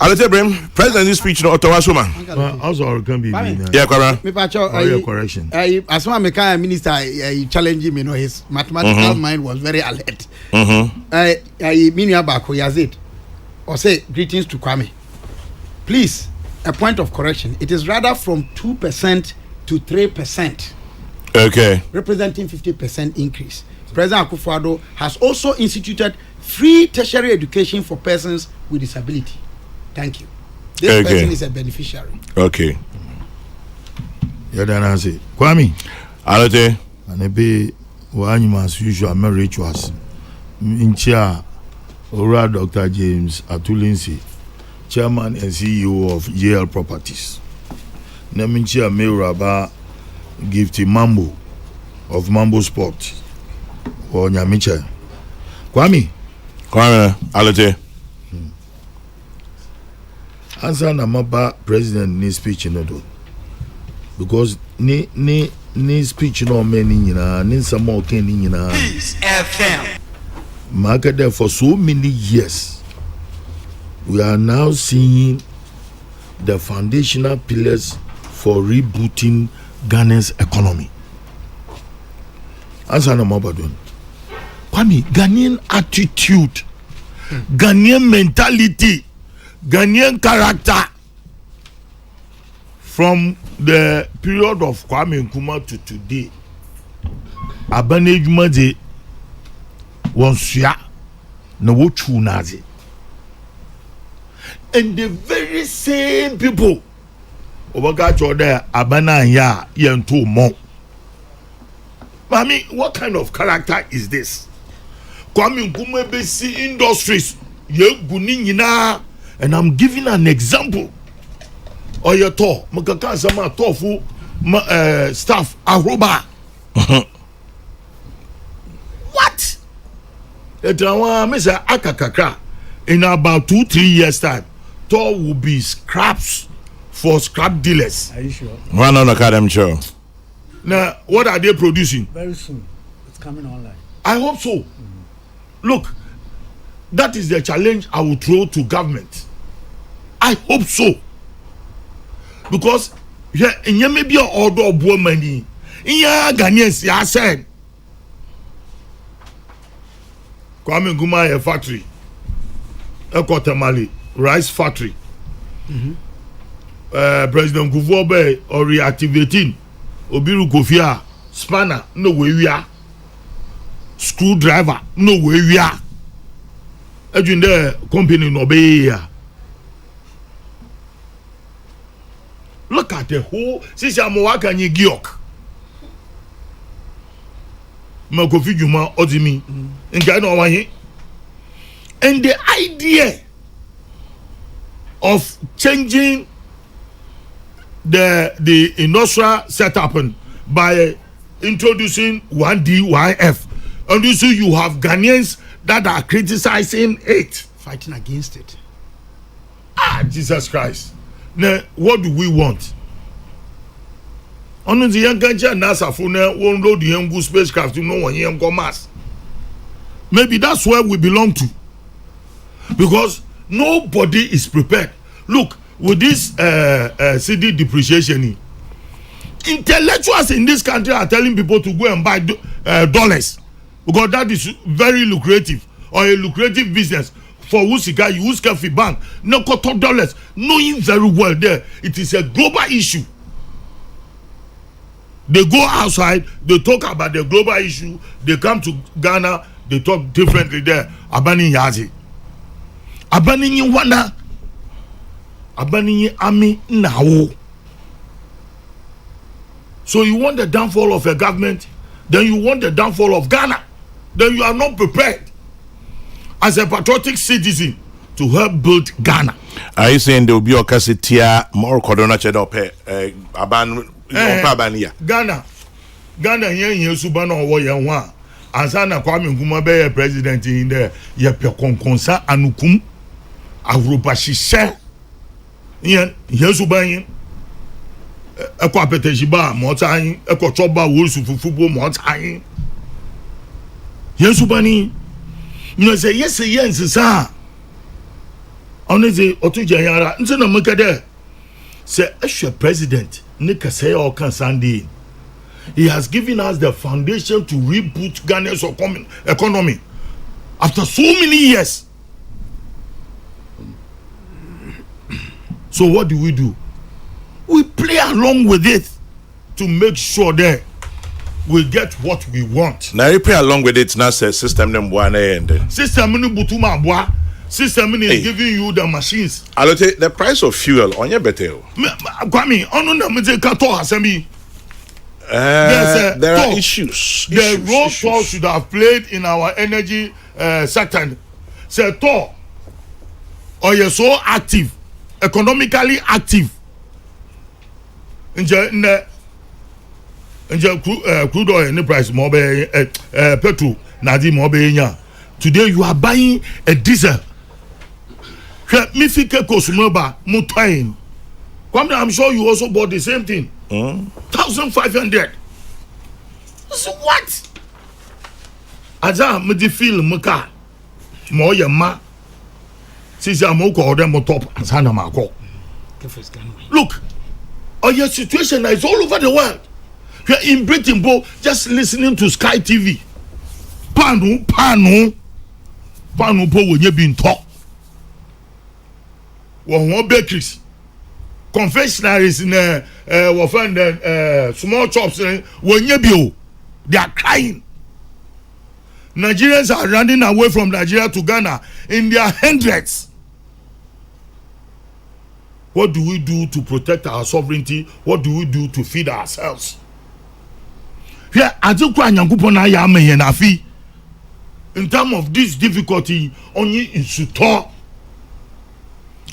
President this speech no Ottawa Soma. Also can be. Yeah, correct. Me pacho correction. As one American minister challenging me, his mathematical mind was very alert. Minya Bako Yazid or say greetings to Kwame. Please, a point of correction. It is rather from 2% to 3%. Okay. Representing 50% increase. President Akufo-Addo has also instituted free tertiary education for persons with disability. Thank you. This person is a beneficiary. Okay. Yeah, then I say, Kwame. Alote. And it be one as usual, my rituals. In chair, Ora Dr. James Atulinsi, Chairman and CEO of JL Properties. Neminchia Meuraba Gifty Mambo of Mambo Sport. Or Nyamicha. Kwame. Alote. answer na maba president ni speech no do because ni speech no many nyina ni nsama o kan ni nyina FM market there for so many years. We are now seeing the foundational pillars for rebooting Ghana's economy. Answer na maba don Kwame, Ghanaian attitude, Ghanaian mentality, Ghanaian character from the period of Kwame Nkrumah to today. Abane Jumaje wonsuya na wochu nazi. And the very same people obaga chode abana ya yento mo. Mami, what kind of character is this? Kwame Nkrumah basi industries ye guni nyina, and I'm giving an example. Oyeto mukaka sama tofu staff aroba. What? Etawa mesa akakaka in about 2-3 years time to will be scraps for scrap dealers. Are you sure? One on academy show. Now what are they producing? Very soon. It's coming online. I hope so. Look, that is the challenge I will throw to government. I hope so. Because yeah, in maybe your order of money. Yeah, Ghanaians, yeah, said. Kwame Nkrumah factory. Ekotemali rice factory. President Kufuor or reactivating Obiru Kofia spanner no way we are. Screwdriver no way we are. The company no be here. Look at the whole since I'm working in Giok. Makofi Juma Ozimi in Ghana one. And the idea of changing the industrial setup by introducing 1D1F, and you see you have Ghanaians that are criticizing it, fighting against it. Jesus Christ. Now what do we want? On the young NASA for now won't load the young spacecraft to know when young Mars. Maybe that's where we belong to, because nobody is prepared. Look, with this CD depreciation, intellectuals in this country are telling people to go and buy dollars because that is very lucrative, or a lucrative business. For Wusika, you use Cafe Bank, no $, knowing very well there it is a global issue. They go outside, they talk about the global issue, they come to Ghana, they talk differently there. Abani Yazi. Abani Wana. Abani Ami now. So you want the downfall of a government, then you want the downfall of Ghana. Then you are not prepared as a patriotic citizen to help build Ghana. Are you saying there will be a cassitia more Cordona Chedope Ghana here Subano or Yawa Ansana Kwame Nkrumah be president in there Yapia Konkonsa Anukum Avrupa Shisha Yan Yesubayin Ekwa Peteshiba Motain Ekwa Choba Wolsu Fufubo Motain Yesubani. You know, say yes, sir. Honestly, Otujayara, Nsena Mukade. Say, as your president, Nika say or can Sandy. He has given us the foundation to reboot Ghana's economy after so many years. So what do? We play along with it to make sure that we get what we want. Now you play along with it. Now say system them one end. System mini butuma boa. System mini is giving you the machines. Allocate the price of fuel on your betel. Kwame, onu na me kato asemi. There are issues. The role Tor should have played in our energy sector. Say Tor, or you're so active, economically active. Crude oil any price more petrol nadi more nya. Today you are buying a diesel. Mifike Kosumeba Mutain. I'm sure you also bought the same thing. 1,500. So what? Aza me di feel muka. Mo ya ma. Sisi amoko ode mo top asana mako. Look, your situation is all over the world. You're in Britain, bro, just listening to Sky TV. Panu po when you been talk. One bakeries, confectionaries in small shops when you be, they are crying. Nigerians are running away from Nigeria to Ghana in their hundreds. What do we do to protect our sovereignty? What do we do to feed ourselves? Here, in terms of this difficulty, only in Sutor,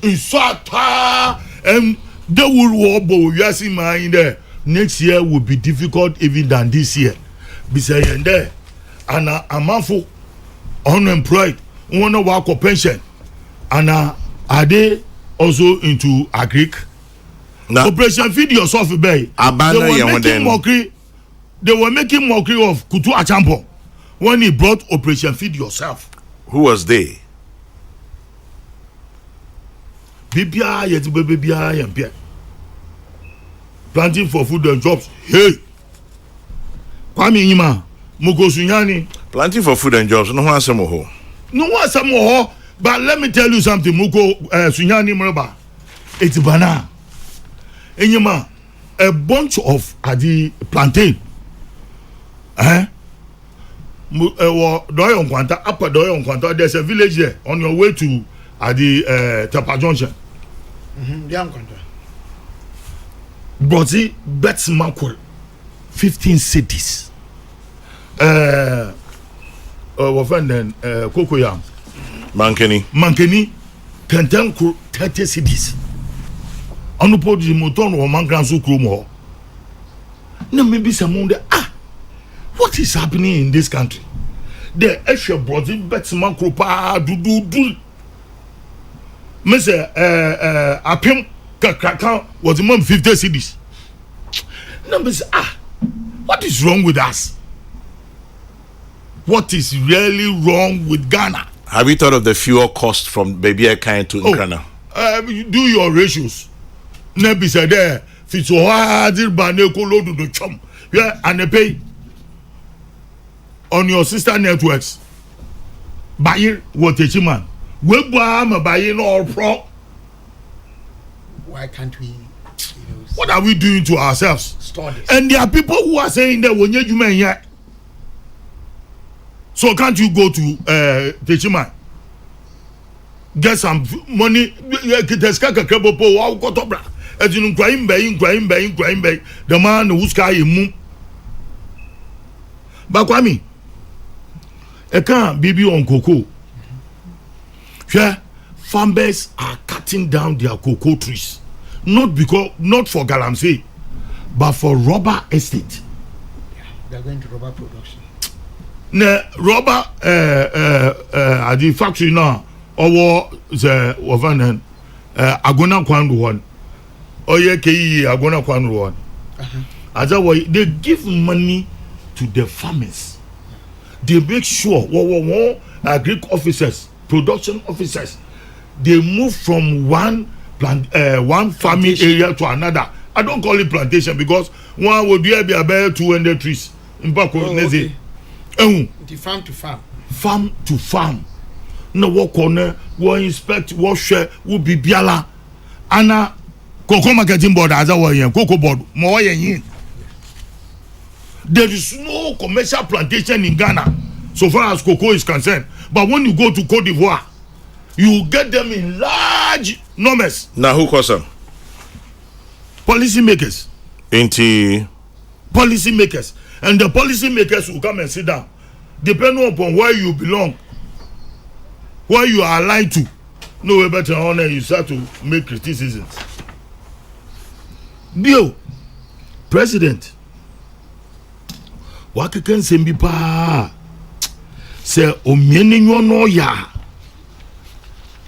in Sata, and they will war, but yes, in mind there. Next year will be difficult even than this year. Besides there, and a month unemployed, one of our pension, and are they also into agric? Operation Feed Yourself, Bay. They were making mockery of Kutu Achampo when he brought Operation Feed Yourself. Who was they? Bibia Yeti planting for food and jobs. Hey, Kwame Ima, Moko Sunyani. Planting for food and jobs. No one samoho. But let me tell you something, Moko Sunyani Mraba. It's banana. Enyima, a bunch of adi plantain. Doyon Kwanta, upper Doyon Kwanta, there's a village there on your way to the Tapa Junction. Brozi bets Makul 15 cities. Kokoyam Mankeni Kentanku 30 cities. Onupod the Moton or Mangransu Krumo. No, maybe some what is happening in this country? The extra Brozi bets Makrupa do. Mr. Apim Kakraka was among 50 cities. Numbers what is wrong with us? What is really wrong with Ghana? Have you thought of the fuel cost from Baby Kind to Nkana? Do your ratios. Nebi said there, Fitzohadir Baneko load to chum. Yeah, and they pay on your sister networks. Buy what a man. We're buying all pro. Why can't we? What are we doing to ourselves? Store this. And there are people who are saying that when you may yet. So can't you go to Techiman? Get some money. As you crying bay, the man who's carrying. But Kwame, I can't be on cocoa. Farmers are cutting down their cocoa trees, not for galamsey, but for rubber estate. Yeah, they are going to rubber production. Rubber at the factory now, or the Wavanen Agona Kwandu one, or Yaki Agona Kwandu one. Otherwise, they give money to the farmers. They make sure agric officers, production officers, they move from one farming area to another. I don't call it plantation because one would be about 200 trees in Bako. The farm to farm. Farm to farm. No work corner, we inspect, we share, we be biala. Anna cocoa marketing board as our cocoa board, more yen. There is no commercial plantation in Ghana so far as cocoa is concerned. But when you go to Cote d'Ivoire, you get them in large numbers. Now who calls them? Policy makers. Policy makers. And the policy makers will come and sit down. Depending upon where you belong, where you are aligned to. No way better honor, you start to make criticisms. Bill, President, what can say me pa? Say, o mieni no ya.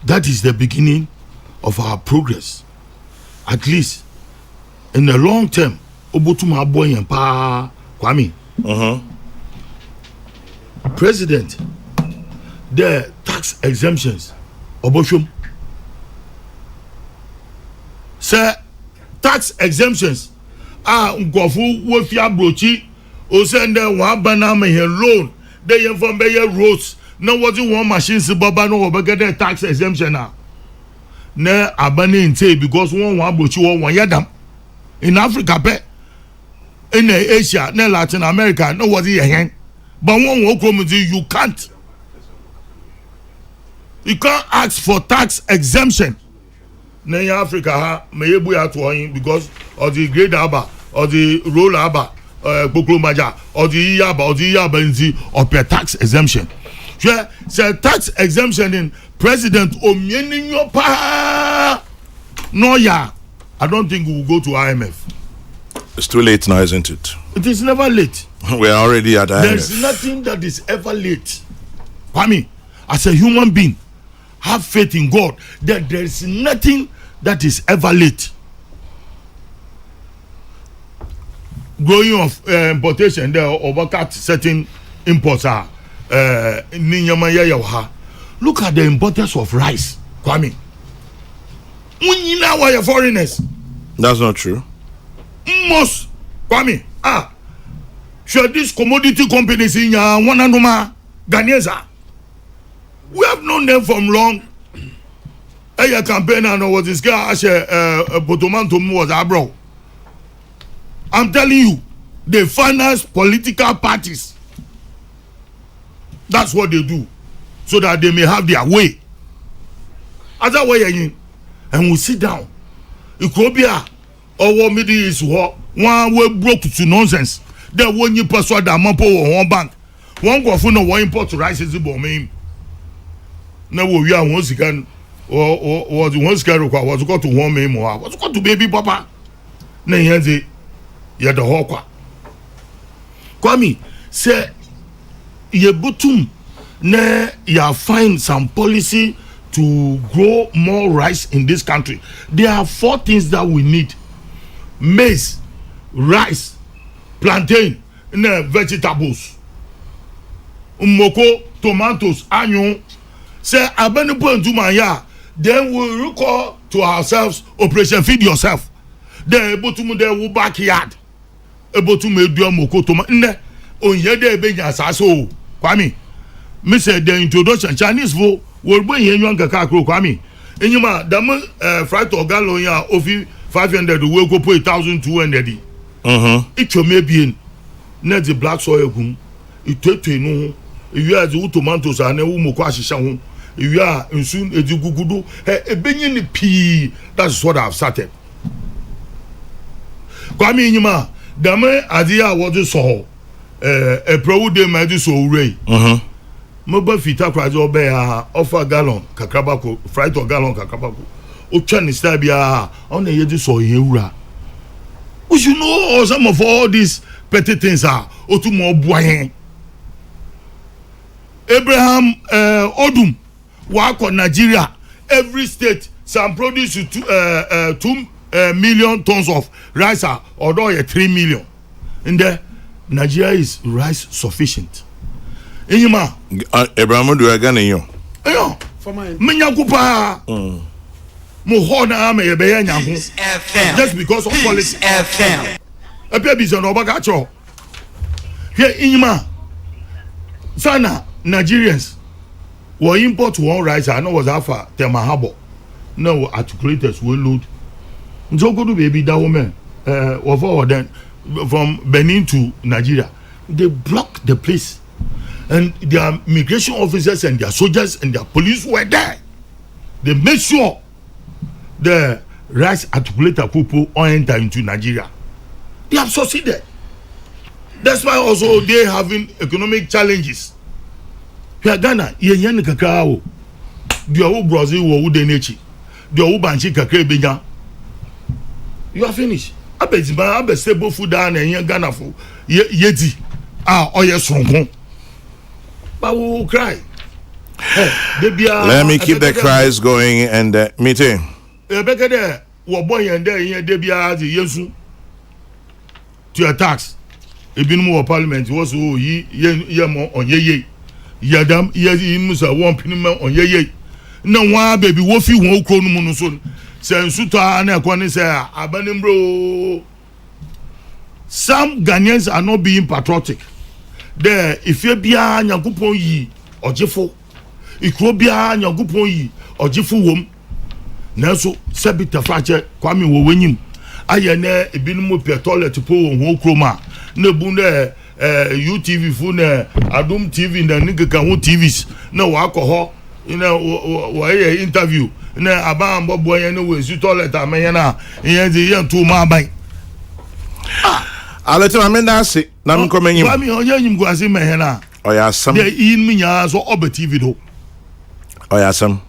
That is the beginning of our progress. At least in the long term, Obotuma boy and pa Kwame. President, the tax exemptions, Oboshum. Sir, tax exemptions. Ngofu wofia brochi. O send them one banana here loan. They from Bayer roads. No what you want machines baba no get the tax exemption now. Ne abani in say because one brochi one yadam. In Africa pe. In Asia, ne Latin America, no what you hand. But one will come and you can't. You can't ask for tax exemption. In Africa, may you at one because of the grade aba or the roll aba, Kokrokoo or the yaba or per tax exemption. Say tax exemption in President Omyeninyo pa. No ya. I don't think we will go to IMF. It's too late now, isn't it? It is never late. We're already at IMF. There's nothing that is ever late. Kwame, as a human being, have faith in God that there is nothing that is ever late. Growing of importation, there overcut certain imports are. Look at the importance of rice, Kwame. We now are foreigners. That's not true. Most, Kwame, sure these commodity companies in Wananuma, Ghanaians, we have known them from long. A campaign and was this guy Botomantum was abroad. I'm telling you, they finance political parties. That's what they do, so that they may have their way. Other way, and we sit down. It could be or Middle East war. One way broke to nonsense. Then when you persuade that Mampo or one bank, one go for no one import rice is the bomb. Now we are once again or the one scare was got to one me more. What's got to baby papa? Nay, the the hawker. Kwame say ye butum ne ya find some policy to grow more rice in this country. There are 4 things that we need: maize, rice, plantain, vegetables, moko, tomatoes, onion. Say then we recall to ourselves Operation Feed Yourself. Then able to the backyard, able to make moko tomato. On here they be so Kwame. Me said the introduction Chinese food will bring you young kakro Kwame. And you ma dam fried organo ya ofi 500 we go put 1,200. It your maybe net the black soil gum. It take no. If you are the tomatoes and moko ashisha ho. If you are in soon a gugudu a benny pea. That's what I've started. Kwame Nima dame adia was so a pro de my so ray. Mobile fita cries obey offer gallon kakrabako fried or gallon kakrabako. Uchan is stabia on the edges or yura. We should know some of all these petty things are or two more boy. Abraham Odum work on Nigeria. Every state some produce 2 million tons of rice or 3 million. In there, Nigeria is rice sufficient. Inyima Abraham do again yo. Ayo. Menyakupa. Mo hona me be yanyaku. Just because of quality. FM. Apia bi so no baka cho. Here inyima. Sana Nigerians were import one rice and no was afa temahabo. No articulators will load. Njogodu baby that woman forward then from Benin to Nigeria. They blocked the place. And their migration officers and their soldiers and their police were there. They made sure the rice articulator people enter into Nigeria. They have succeeded. That's why also they having economic challenges. Here Ghana, yenyen kakao. The old Brazil wo udenechi. The old banchi kakre benya. You are finished. I bet stable food down and Ghana for yeti. Oye songon. But we will cry. Let me keep the cries going and meeting. Ebekede wo boy and there here de bia the yesu to your tax. Ebinum wo parliament was yi mo onyeye. Yadam ye musa won pinima onyeye. Na wa baby wo fi won okro no mu no so. Se nsuta na ekwo ne se abanim bro. Some Ghanaians are not being patriotic. There if you bia Nyankopon yi ojefo. Ikro bia Nyankopon yi ojefo wom. Nanso sebita fache kwame wo wenyim aye na ebinum pe toilet po wo kroma na bu na UTV fu na Adum TV na nigga ho TVs na wa akọ wa interview na aba mbobo yen na we su toilet amenya na yen di yen to ma ban Aleti amenda se na nkomenyim kwame onyanyim kwase mehe na oyasam de yin minya so oba TV do oyasam.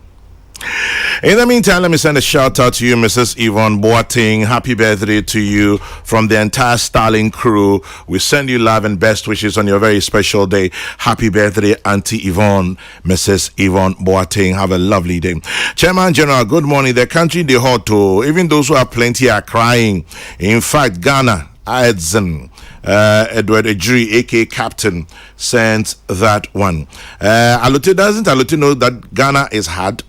In the meantime, let me send a shout out to you, Mrs. Yvonne Boateng. Happy birthday to you from the entire Starling crew. We send you love and best wishes on your very special day. Happy birthday, Auntie Yvonne, Mrs. Yvonne Boateng. Have a lovely day. Chairman General, good morning. The country, they hot too. Even those who are plenty are crying. In fact, Ghana, Edson, Edward Ejiri, aka Captain, sent that one. Doesn't Alute know that Ghana is hard?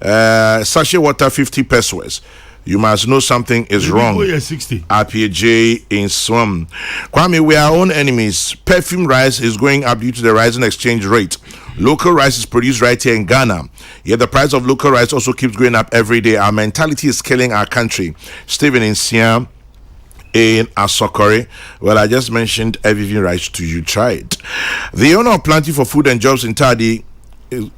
Sachet water 50 pesos. You must know something is wrong. 60. RPJ in Swam. Kwame, we are our own enemies. Perfume rice is going up due to the rising exchange rate. Local rice is produced right here in Ghana. Yet the price of local rice also keeps going up every day. Our mentality is killing our country. Stephen in Siam in Asokore. Well, I just mentioned everything rice to you. Try it. The owner of Planting for Food and Jobs in Tadi is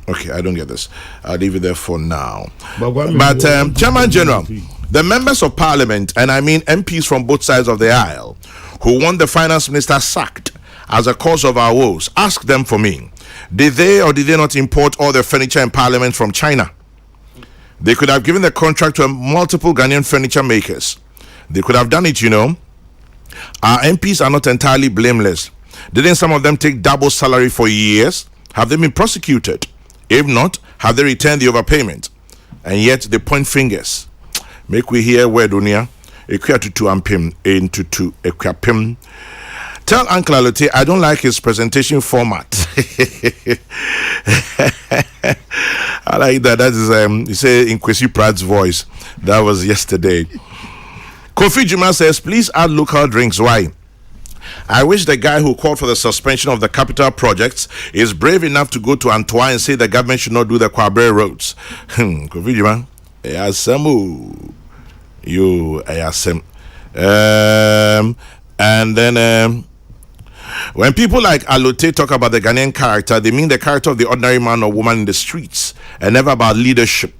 okay, I don't get this. I'll leave it there for now. But Chairman General, the members of Parliament, and I mean MPs from both sides of the aisle, who want the Finance Minister sacked as a cause of our woes, ask them for me. Did they or did they not import all the furniture in Parliament from China? They could have given the contract to multiple Ghanaian furniture makers. They could have done it, you know. Our MPs are not entirely blameless. Didn't some of them take double salary for years? Have they been prosecuted? If not, have they returned the overpayment? And yet they point fingers. Make we hear word unia. Equia to ampim into to equapim. Tell Uncle Alute I don't like his presentation format. I like that. That is you say in Kwesi Pratt's voice. That was yesterday. Kofi Juma says, please add local drinks. Why? I wish the guy who called for the suspension of the capital projects is brave enough to go to Antoine and say the government should not do the Kwabre roads. Kofi Juma, you and then when people like Alute talk about the Ghanaian character, they mean the character of the ordinary man or woman in the streets and never about leadership.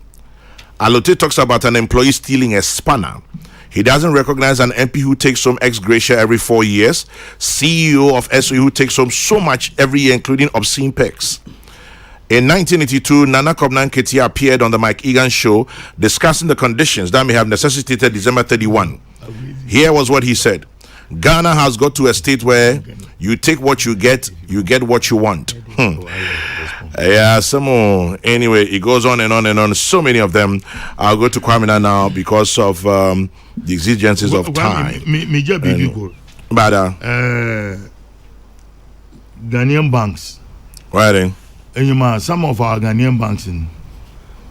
Alute talks about an employee stealing a spanner. He doesn't recognize an MP who takes home ex gratia every 4 years, CEO of SOE who takes home so much every year, including obscene perks. In 1982, Nana Kobnan Ketia appeared on the Mike Egan show discussing the conditions that may have necessitated December 31. Here was what he said. Ghana has got to a state where you take what you get what you want. Yeah, some more. Anyway, it goes on and on and on. So many of them. I'll go to Kwamina now because of the exigencies of time. But Ghanaian banks. Right. And some of our Ghanaian banks,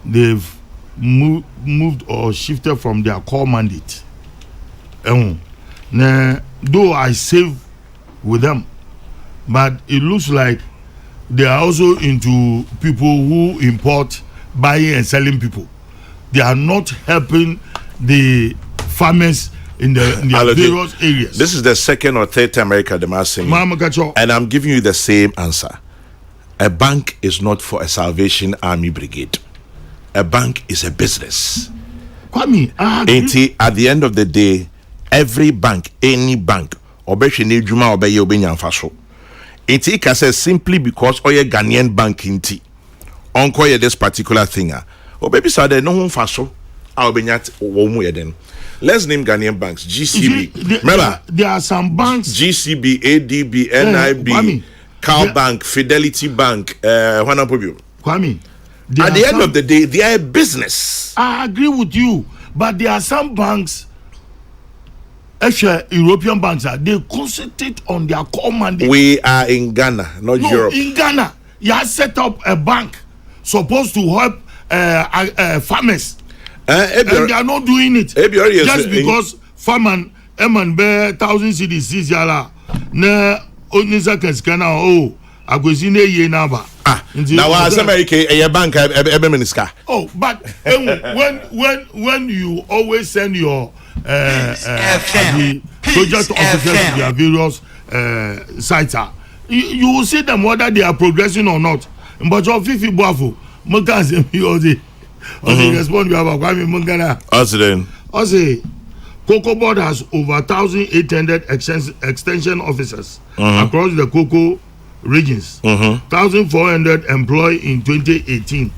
they've moved or shifted from their core mandate. Now, though I save with them, but it looks like they are also into people who import, buying and selling people. They are not helping the farmers in their various areas. This is the second or third time America demanding, and I'm giving you the same answer. A bank is not for a Salvation Army brigade. A bank is a business. At the end of the day, every bank, any bank, it says simply because oye Ghanaian bank inti onko this particular thing. Baby said no one faso. Let's name Ghanaian banks. GCB. Remember, there are some banks. GCB, ADB, NIB, Cal Bank, Fidelity Bank, Kwame, at the end of the day, they are a business. I agree with you, but there are some banks, European banks, they concentrate on their core mandate. We are in Ghana, not Europe. In Ghana, you have set up a bank supposed to help farmers, and they are not doing it just because farmer bear 1,000 cedis yala na onisa keskana agwezine ye naba. Now as America a bank minister. Oh, but when you always send your the project officers to their various sites, you will see them whether they are progressing or not. But your Fifi Buafo, Monkaze, respond you have a Kwame Mungana. Also, Cocoa Board has over 1,800 extension officers across the cocoa regions. 1,400 employed in 2018.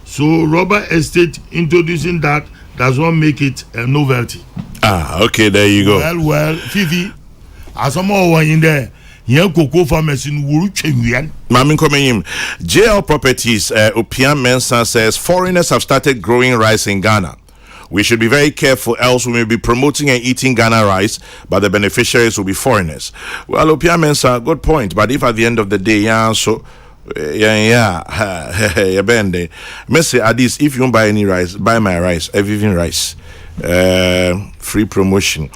So Rubber Estate introducing that does not make it a novelty. Okay, there you go. Well, Fifi, as some more in there. Here, cocoa farmers in Wuruchen. Mamin Komenyim, JL Properties, Opian Mensah says foreigners have started growing rice in Ghana. We should be very careful, else we may be promoting and eating Ghana rice, but the beneficiaries will be foreigners. Well, Opian Mensah, good point. But if at the end of the day, bende. Messi, at least if you don't buy any rice, buy my rice, everything rice. Free promotion.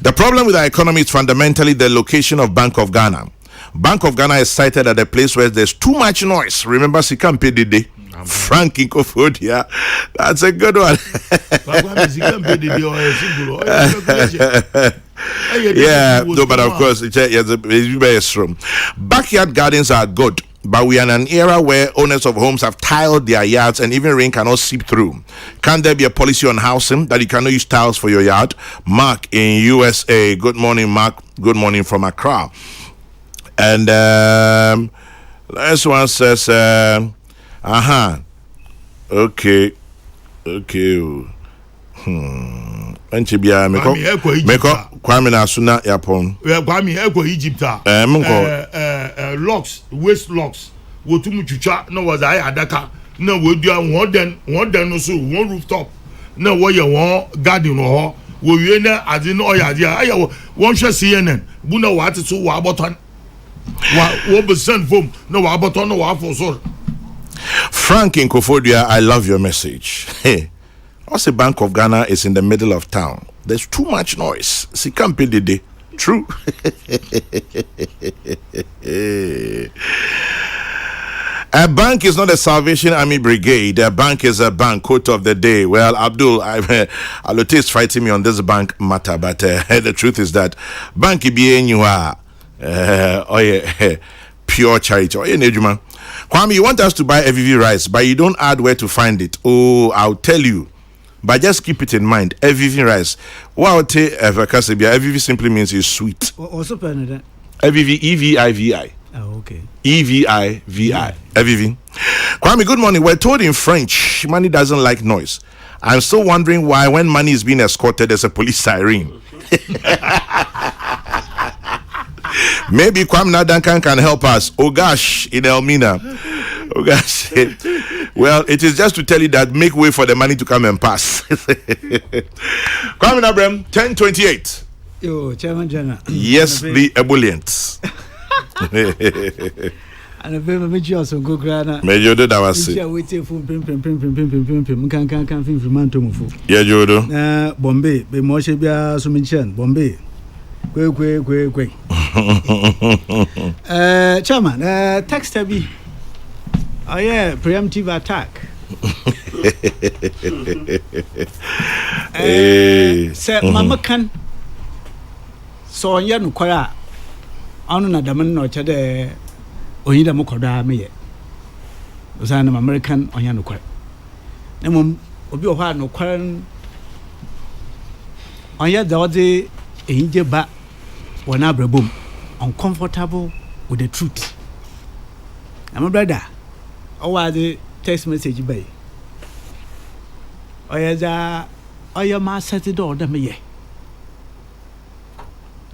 The problem with our economy is fundamentally the location of Bank of Ghana. Bank of Ghana is sited at a place where there's too much noise. Remember Sikampe Dede? Frank Inkofodia. That's a good one. Yeah, no, but of course, it's very strong. Backyard gardens are good, but we are in an era where owners of homes have tiled their yards and even rain cannot seep through. Can there be a policy on housing that you cannot use tiles for your yard? Mark in USA. Good morning, Mark. Good morning from Accra. And this one says, okay. Anchibia meko Kwame na suna yapon. Kwame eko Egypt locks, waste locks. Wotumu chucha no was I adaka. No we do one den no so one rooftop. No we ye one garden no wo wie na ade no oya dia aye won hwe CNN bu na wa tetu wa aboton. Wa be send form no wa aboton no wa for so. Frank in Kofodia, I love your message. Hey. Also, Bank of Ghana is in the middle of town. There's too much noise. Sikampe Dede. True. A bank is not a Salvation Army brigade. A bank is a bank. Quote of the day. Well, Abdul, Alote is fighting me on this bank matter, but the truth is that bank you are pure charity. Kwame, you want us to buy FVV rice, but you don't add where to find it. Oh, I'll tell you. But just keep it in mind. FVV rice. What FVV simply means is sweet. What's up, FVV? EVIVI. Oh, okay. EVIVI. FVV. Kwame, good morning. We're told in French, money doesn't like noise. I'm still wondering why, when money is being escorted, there's a police siren. Maybe Kwame Nadankan can help us. Oh gosh, in Elmina. Oh gosh. Well, it is just to tell you that make way for the money to come and pass. Kwame Nabrem, 10:28. Yo, Chairman General. Yes, the ebullience. And a baby major also go grana. Major do that was it. Waiting for pim can from Mantomo. Yeah, Jodo. Bombay, be more Shabia Suminchan, Bombay. Quick. Chairman, text heavy. Oh yeah, preemptive attack. Say Mama can so on ya no kwara anu na daman no chede oyida mo koda me ye osana American on ya no kwara na mom obi o ha no kwara on ya dawde ehije ba wona brabom uncomfortable with the truth. My brother, oh, the text message by. Oh, yeah, oh, your master said, "Oh, damn me."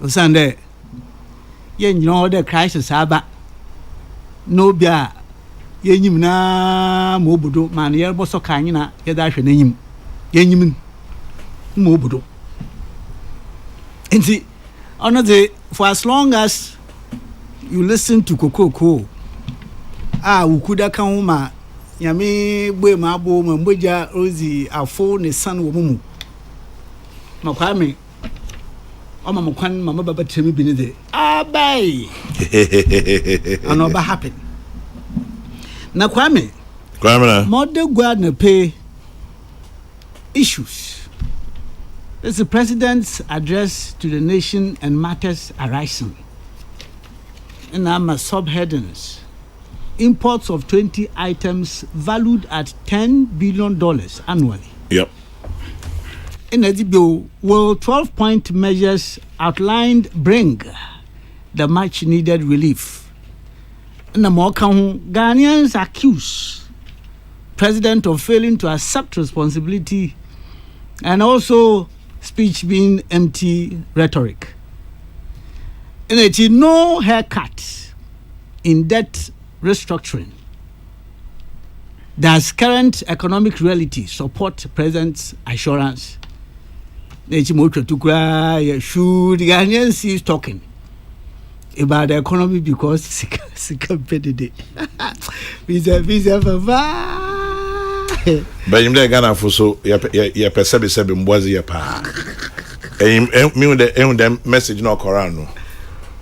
Sunday, you know the crisis, Abba. no bia yenyim na mo obodo man yer boso kan na ye da hwe n'enyim yenyim mo obodo nti ono de for as long as you listen to Kokrokoo ukuda kan ma nyame gbe ma abo ma mboja ozi afo ne san wo mumu makwame ọmọ mo kwan mama baba temi bi ne de abai and oba happen na kwame na mode gwa na pay issues. This is the president's address to the nation and matters arising. And I'm a subheadings. Imports of 20 items valued at $10 billion annually. Yep. In the bill, will 12-point measures outlined bring the much-needed relief? In the more Ghanaians accuse president of failing to accept responsibility and also speech being empty rhetoric. In it, no haircut in debt restructuring. Does current economic reality support president's assurance? Should Ghanaians cease talking about the economy because sika pedede? Visa but you dey Ghana for so ya perceive say be mbozi ya pa. Me the message no Quran no.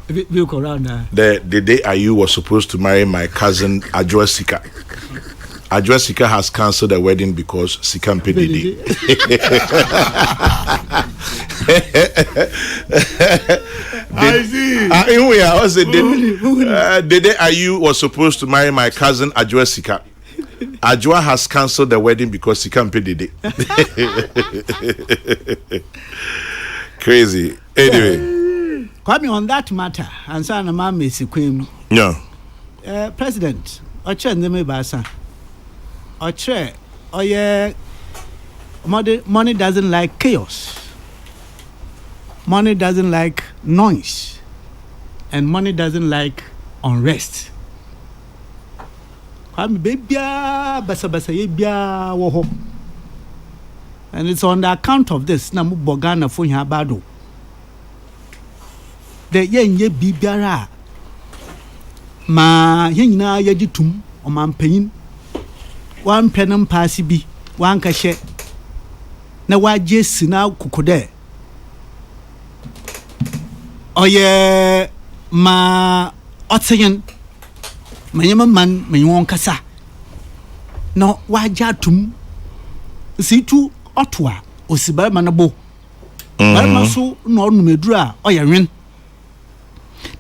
Be Quran. The day Ayu was supposed to marry my cousin Ajwa Sika. Ajwa Sika has cancelled the wedding because Sika Mpedede. I see. The day Ayu was supposed to marry my cousin Ajwa Sika. Ajwa has cancelled the wedding because Sika Mpedede. Crazy. Anyway. Coming on that matter, and so I'm Queen. No. President, Oche Ndeme Basa. Oche, money doesn't like chaos. Money doesn't like noise. And money doesn't like unrest. And it's on the account of this. Namu Bogana Funya Bado. The ye bibiara ma yina yeditum o man payin wan penam pasi bi wan kashe na waje sina kokode oye ma otyen manyama man manyon kasa no waje atum situ otwa osibara manabo barma so no numedura oyenwen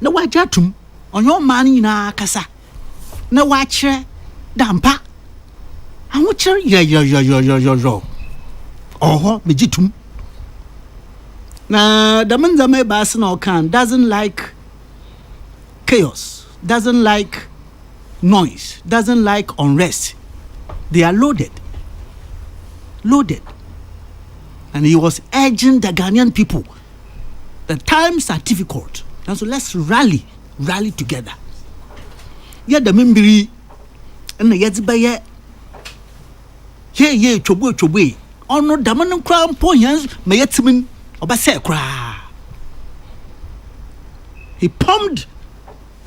na waje atum onyo man nyina kasa na wachire dampa anwochire yo oho mejitum na damanzame baas na okan doesn't like chaos, doesn't like noise, doesn't like unrest. They are loaded and he was urging the Ghanaian people, the times are difficult, and so let's rally together. Yeah, the membri and the yetzibaye ye chobo ono daman kra mponyans mayetimin obase kra. He pumped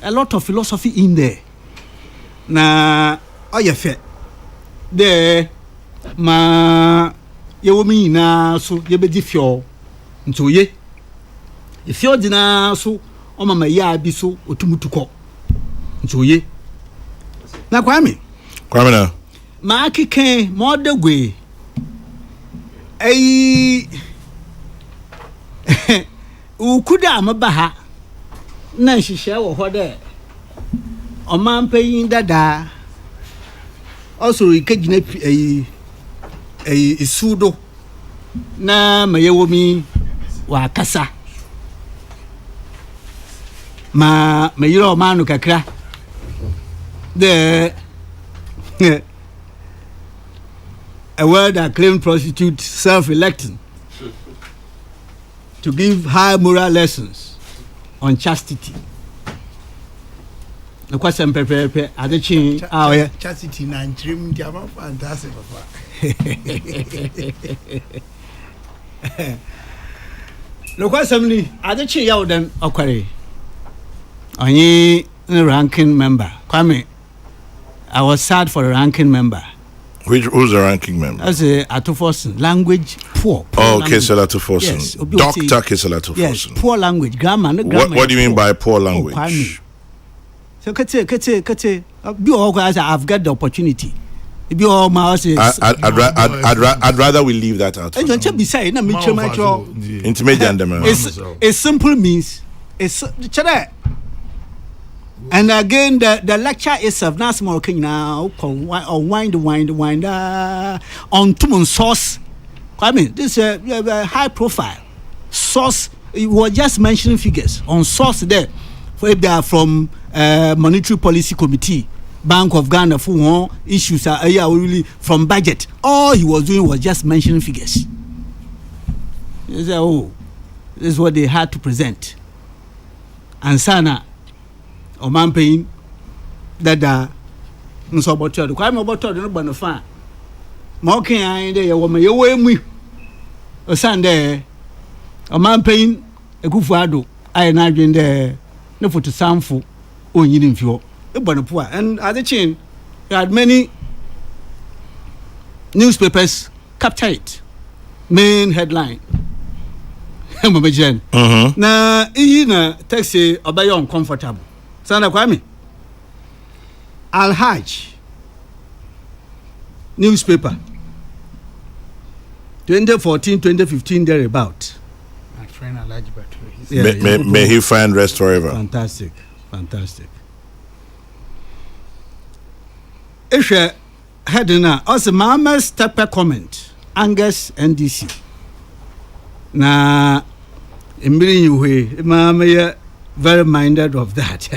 a lot of philosophy in there. Na oyefe de ma yewomi na so yebedi fio ntoye ifio dina so o mama ya bi so otumutuko ntoye na kwame na ma kike mo degwe ai ukuda amabaha na hihye wo hode o man payin dada osoro ikagina isudo na mayewomi wa kasa ma mayiro manu kakra the a word acclaimed prostitute self-electing to give high moral lessons on chastity. The question pepe adechi oye chastity na ntrim dia ma fantastic papa. The question ni adechi ya odan okware. Onye ranking member. Kwame, I was sad for the ranking member. Who's the ranking member? As a Atufosun, language poor. Oh, Kesela Atufosun. Yes, Dr. Kesela Atufosun. Yes, poor language, grammar. What do you mean by poor language? So, Kate, I've got the opportunity. I'd rather we leave that out. It simple means and again the lecture itself now small king now wind on to source. I mean this is a high profile source. You were just mentioning figures on source there for if they are from Monetary Policy Committee, Bank of Ghana for issues are really from budget. All he was doing was just mentioning figures. He said, oh, this is what they had to present. And Sana or man paying that so about the crime about the Bonafa. Mocking I there, woman, you weigh me a Sunday. A man paying a good fado. I and I been there, no for to sound for only in fuel. And at the chain, you had many newspapers capture it. Main headline. Na ina taxi obey uncomfortable. Sana Kwame. Al-Hajj newspaper 2014 2015 thereabout. My friend Al-Hajj Batu. May he find rest forever. Fantastic. If you had also Mama's Tepper comment, Angus NDC. Na Emily you Mama very minded of that.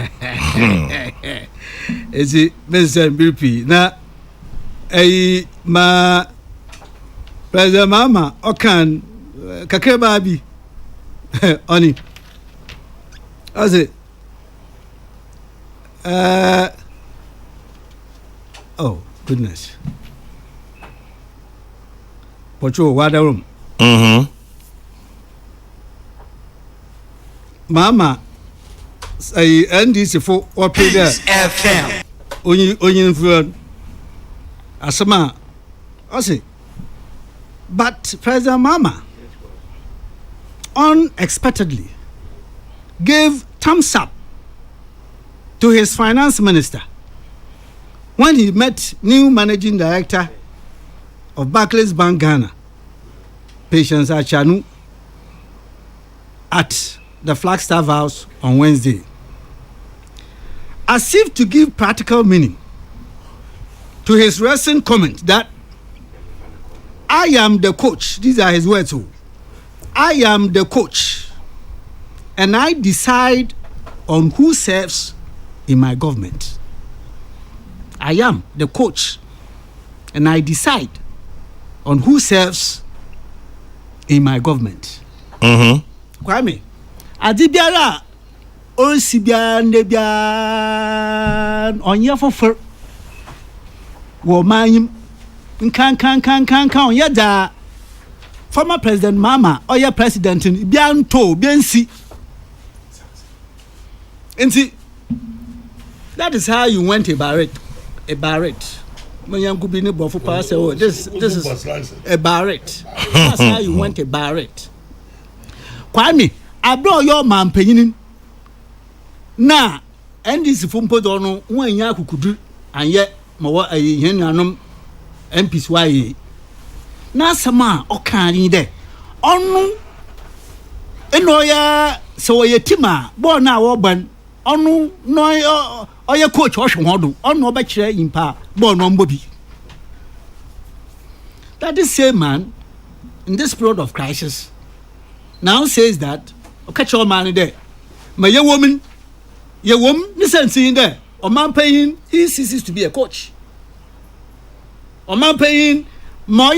Is it Mr. BP? Na ma President Mama Okan Kakebabi Oni. As it oh goodness. Pocho water room. Mama say NDC for what pay there FM only for asama I say but President Mama unexpectedly gave thumbs up to his finance minister when he met new managing director of Barclays Bank Ghana, Patience Achanu, at the Flagstaff House on Wednesday, as if to give practical meaning to his recent comment that I am the coach. These are his words. I am the coach and I decide on who serves in my government. I am the coach and I decide on who serves in my government. Kwame, adibiara onsibia ndebia onye fofor wo manyim nkan onye da former President Mama oye president bia nto bia nsi nti that is how you went about it. When you could be in for pass, oh, this is a barret. That's how you went a barret. Kwame, I brought your man penning. Nah, and this fumpo dono when Yaku could do, and yet more a yenanum MPs why. Now, some man or can't there. On no, so a tima, born now, open. On no, or your coach, Ocean Hodu, on no bachelor in pa, born on Bobby. That is same man in this period of crisis now says that, catch your man there. My young woman, listen, seeing there, or man paying, he ceases to be a coach. Or man paying, more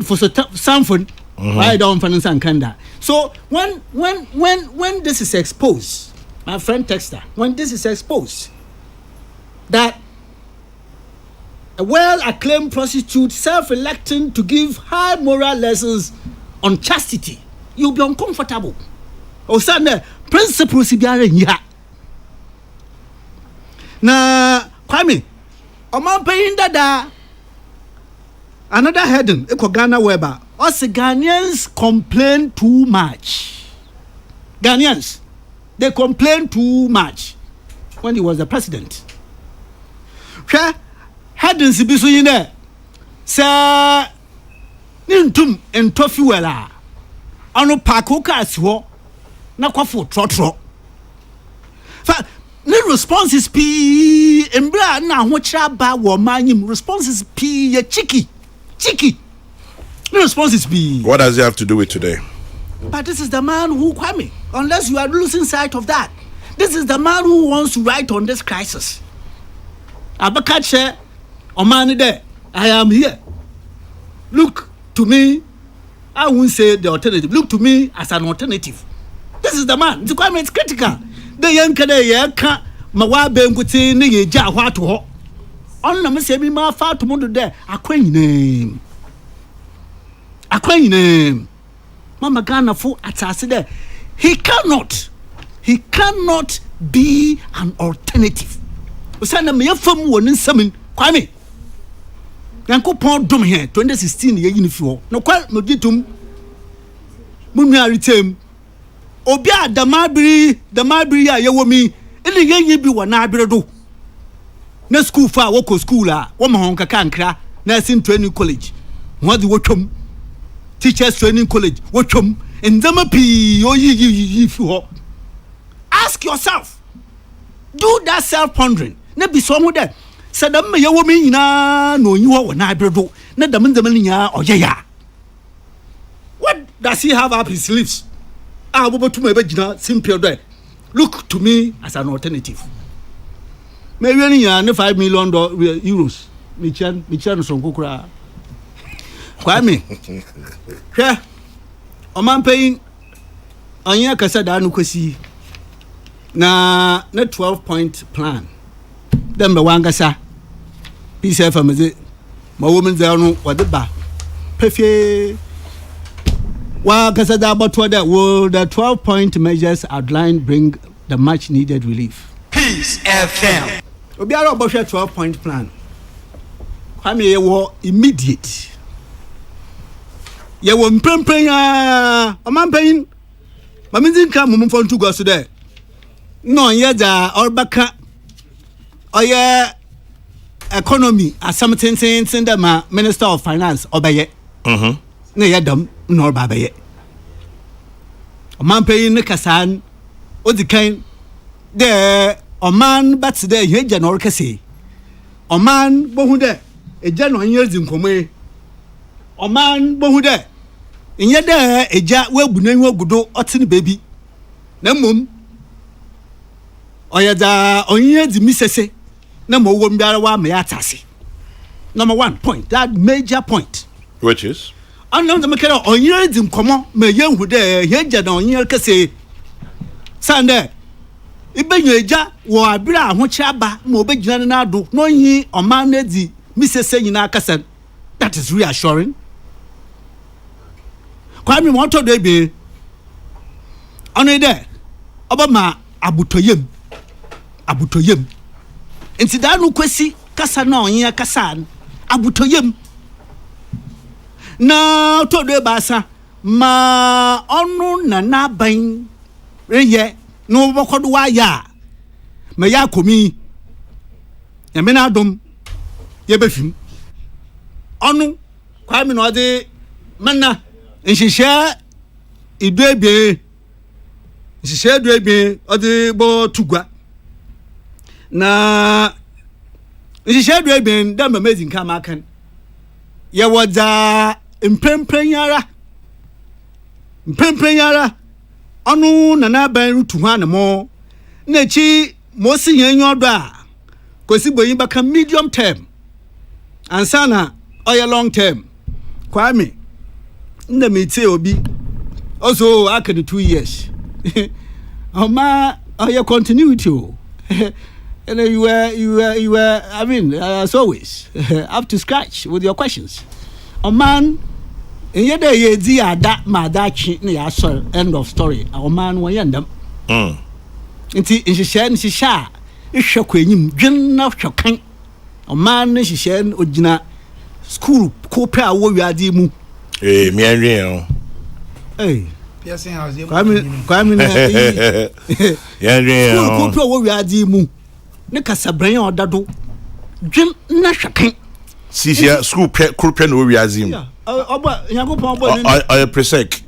for something, why don't finance and kanda. So when this is exposed, my friend Texter, when this is exposed, a well-acclaimed prostitute self-electing to give high moral lessons on chastity, you'll be uncomfortable. Or Sunday, principles biara nya. Na Kwame, Oman paying dada. Another heading, Eko Ghana Weber. Us Ghanaians complain too much. Ghanaians, they complain too much when he was the president. Hwɛ headings bi so yin dɛ sɛ ne ntum ntɔ fuel a ɔno paako cars hɔ na kɔfo trɔtrɔ fa ne responses pii mbra na ahokyerɛ ba wɔ manyim responses pii yɛ cheeky ne responses pii. What does it have to do with today? But this is the man who Kwame, unless you are losing sight of that, this is the man who wants to write on this crisis. Abakache Omani there, I am here. Look to me, I won't say the alternative. Look to me as an alternative. This is the man. It's Kwame, it's critical. The young Kada Mawabe Nguti ni ja watu ho. On na mse bi ma fa to mundo there. Akwen name. Mama Ghana fo atase there. He cannot be an alternative. Osana me yafam woni nsam Kwame. Yankopon dom here 2016 ye yini fi ho. No kwa mogitum munua retem. Obi a damabiri a yewo mi ene yenye bi wona abredo. Na school fa woko school a wo ma hon kaka nkra nursing training college. What the wotwom teachers training college wotwom ndama pi oyi fi ho. Ask yourself, do that self pondering. Na bi so ho de sadam me yewo mi nyina no nyi ho na abredo na dam ndam nya oyeya. What does he have up his sleeves? Look to me as an alternative. Maybe any $5 million euros. Michan from Kokra. Kwame. Yeah. Oman paying Anya Kasada Nukosi. Na 12-point plan. Then the Wangasa. Peace FM. My woman's there no what the bar. Pefe. Well, will the 12-point measures outlined bring the much needed relief? Peace FM. We are about a 12-point plan. Kwame ye wo immediate. Ye wo mpempen ya omampen. Maminzin ka mum fon tu go so there. No ye da orbaka oye economy something the ma Minister of Finance obeye. Na ye dam no babaye. Oman pay ne kasan odikan de oman bat de ye janor kase. Oman bohu de eja no anya zinkomo. Oman bohu de enye de eja webunanwu ogudo otini baby. Na mum oyada onye di misese na mo wo mbiara wa me atase. Number 1 point, that major point, which is anam the mekara onye di nkomo me yenhu de yeja na onye kase sande ibenyo eja wo abira ahoche aba ma obegina na ado no yi oman na di misese nyina kase. That is reassuring. Kwame mo to de be ono de obama abutoyem enti da no kwesi kasa na onye kasa abutoyem na to de basa ma onu na ban reye no bokodo wa ya me ya komi ya me na adom ye befim onu Kwame no de manna nhihye iduebe ode bo tugwa na nhihye iduebe da amazing kama kan ye woda mpemprenyara onu na ban rutu ha na mo na chi mo si yan yodo a kosi boyin baka medium term ansana oya long term. Kwame nda me tie obi also after the 2 years oma oya continuity o And you were. I mean, as always, up to scratch with your questions. A man, in your day, you that madachi, end of story. A man, we end them. Inti, she sha, it's shocking, Jim, shocking. A man, she shan, Ujina, school, copra, warrior, dimu. Eh, me and you. Hey. Kwame Yeah, copra, warrior, dimu. Nekasa brain or dado. Jim, nashaking. See here, school pen no reazim. I presec.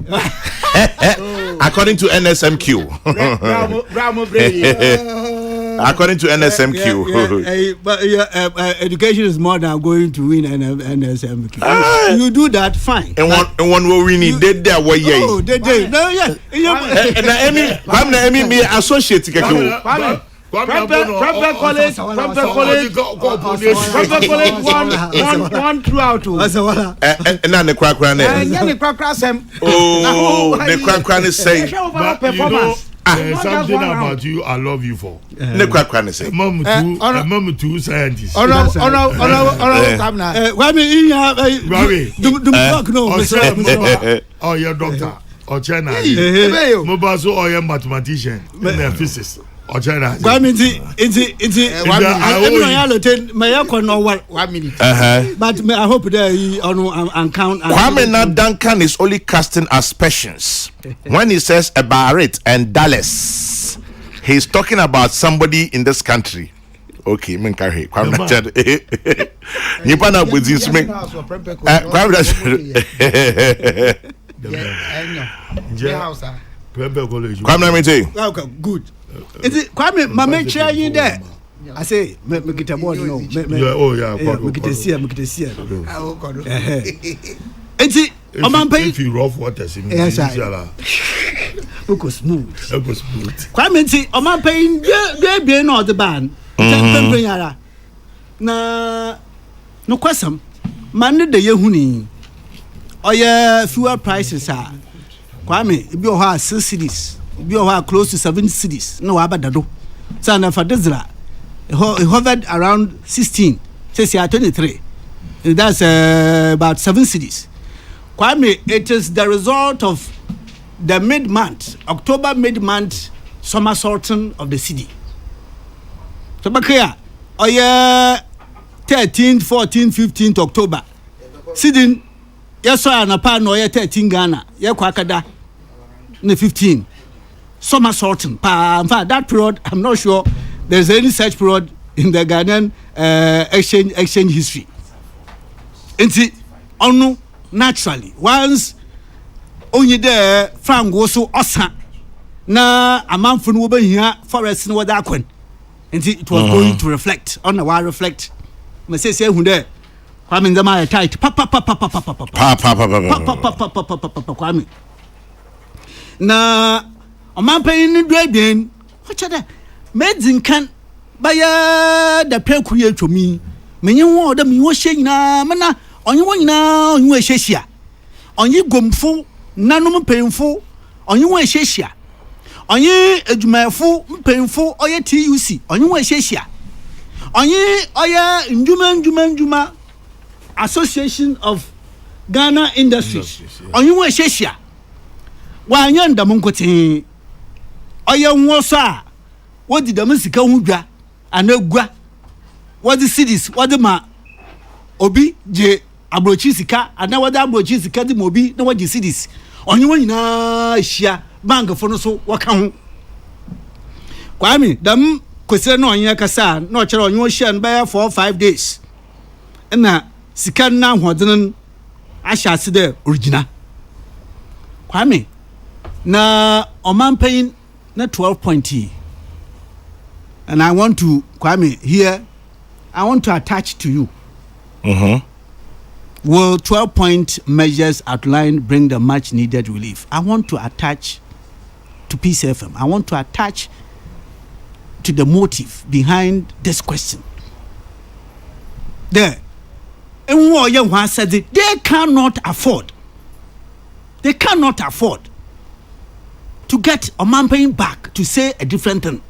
According to NSMQ. According to NSMQ. But education is more than going to win NSMQ. You do that, fine. And one will we need dead there way. Oh, they no, yeah. I'm not me associate. One throughout. And then the crack ran oh, the crack is saying there's something about you I love you for. The crack ran is saying mom two scientists. Oh, your doctor or China. Mobile or your mathematician and physicist. Kwame but I hope that on count. Kwame Duncan is only casting aspersions when he says about it and Dallas. He's talking about somebody in this country. Okay, Menkari. Kwame Nipana with this me. Kwame good. Is it Kwame? Mama chair you there? I say, me get a board, no. Oh yeah, me get a see. If you rough waters, yes, Uko smooth. Kwame, see, Oman paying be no the band. Na no question. Man, the Yehuni. Oh yeah, fuel prices are. Kwame, if you have 6 cities. We are close to 7 cities. No, Abadado. So, for Desra, it hovered around 16. Says here 23. That's about 7 cities. Kwame, it is the result of the mid-month, October mid-month somersaulting of the city. So, Bakaya, oh yeah, 13th, 14th, 15th October. Sitting, yes, sir, and a pan or 13 Ghana, yeah, Kwakada, 15. Somersaulting. In fact, that period, I'm not sure there's any such period in the Ghanaian exchange history. And see, naturally, once only there, Frank was so awesome. Na a man from over here, forest in what and see, it was going to reflect on the wire reflect. I say, who there? Kwame the my tight. Kwame. Na a man paying in Drabian, what's that? Medicine can buy the pen create to me. Many more than you were saying, mana, on you one now, you were Sheshia. On you gumful, none painful, on you were Sheshia. On you a full painful, or your TUC, on you were Sheshia. On you, or your Juma Association of Ghana Industries. On you were Sheshia. Why, young Damoncote. Oya nwosa what did the Mexican Huga and no gua what the cities what the ma obi je abrochisica and now what the abrochisica the mobi no what the cities on you na shia bank for no so what can Kwame dam kwese no onye kasa no chere onye shia and buy for 5 days and na sika na hodenen ashase de original Kwame na oman paying na 12.0 and I want to Kwame here I want to attach to you will 12-point measures outlined bring the much needed relief. I want to attach to Peace FM. I want to attach to the motive behind this question. There and what you said they cannot afford to get a man paying back to say a different thing.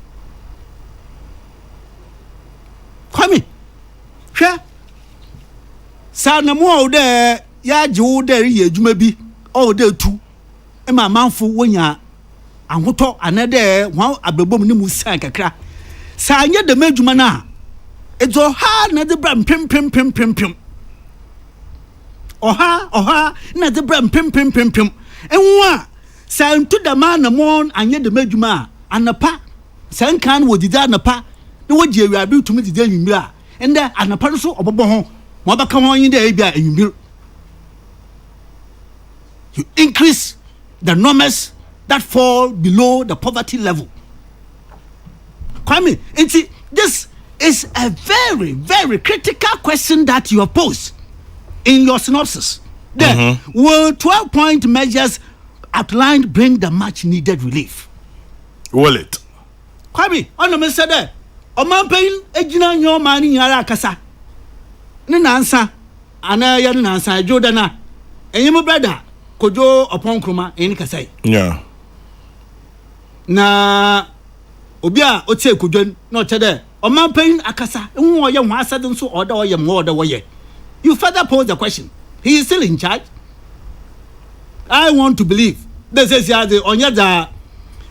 sa na mo de ya je wo de ye adwuma bi o de tu e ma manfo wonya ahoto anade wan abebom ni mu san kakra sa anya de madwuma na ezo ha na de bra pem oha na de bra pem enwa sa ntu da ma na mon anya de madwuma anapa san kan wo dida anapa na wo je awia bi tumi dida nwimira ende anapa so obobo ho mo ba ka ho yin de bia nwimira. You increase the numbers that fall below the poverty level. Kwame, this is a very, very critical question that you have posed in your synopsis. Then, will 12-point measures outlined bring the much needed relief? Will it? Kwame, on the minister there, Oman pain, Ejina, your money, Yara Kasa. Nansa, Anna Yanansa, Jordana, and your brother. Kojo upon kroma eni kasai. Yeah. Na obia otie kojo na ochede o man pain akasa nwo ye ho asade nso order wo ye mo order wo ye. You further pose the question. He is still in charge. I want to believe. This is ya the onya da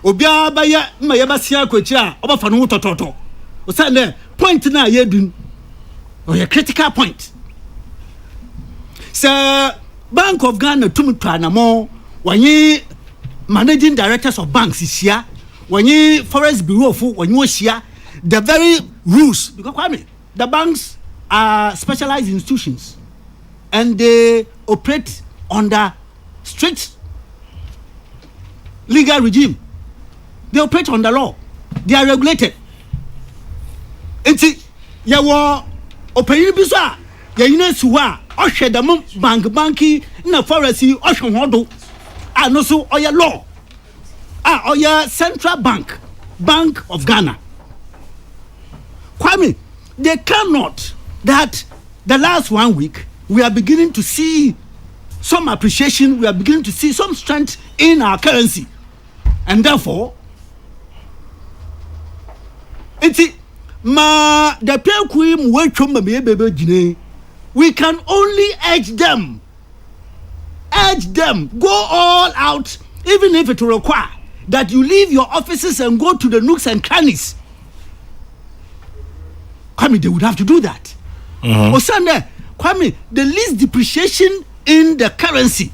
obia ba ye ma ye ba sia kwachi a obafa no tototo. O say na point na ye dun. O ye critical point. Sir Bank of Ghana tumutwanamo wanyi managing directors of banks here wanyi forest bureau fu wanyi shia the very rules because Kwame, the banks are specialized institutions and they operate under strict legal regime. They operate under law. They are regulated. Enti yawo opeyini biso yeyina suwa ohwedam banki na foresi ohwehodo no so oya law oya Central Bank of Ghana. Kwame, they cannot that the last 1 week we are beginning to see some appreciation, we are beginning to see some strength in our currency, and therefore enti ma the people we choma me bebe gine. We can only urge them, go all out, even if it will require that you leave your offices and go to the nooks and crannies. Kwame, they would have to do that. Osande, Kwame, the least depreciation in the currency,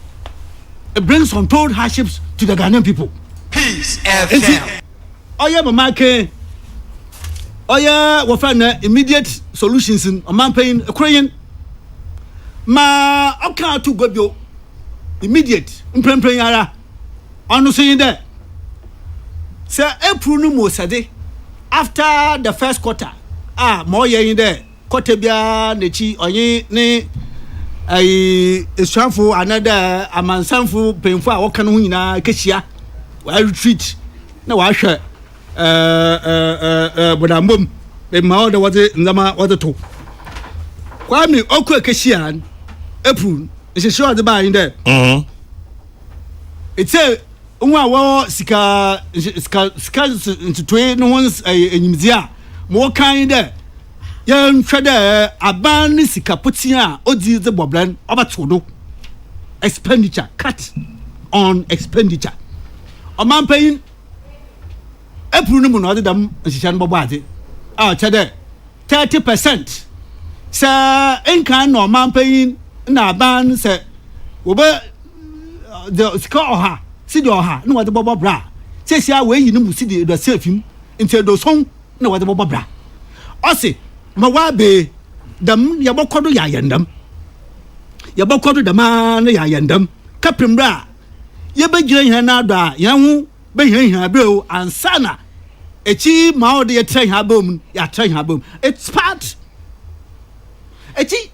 it brings untold hardships to the Ghanaian people. Peace FM. Oya mamake, oya wafana immediate solutions in Oman Ukraine. Ma oka to go immediate mprempren yara onu so yin there say April no mo sade after the first quarter mo yin there quarter bia na chi onye ne ai esuafo another amansanfo penfo a woka no nyina kehia wa retreat na wa hwe bodambom be ma order what nzama what to Kwame okwa kehia April is sure the buy in there. It's a one sika into 2 no one's a more kind there. Young trader a ban sika putia odi the boblan over todo expenditure cut on expenditure. A man paying April no more than Shan Bobati. Chade 30%. Sir, enkan no man paying. Na ban say obe the score ha see the ha no what the bobo bra say sia we yi no musi the safim into do son na what the bobo bra o say ma wa be dam ya bokodo ya yandam ya bokodo da ma na ya yandam kapim bra ye be gire hia na do a ya hu be hia be o ansana echi ma o de ye tren ha bom ya tren ha bom it's part echi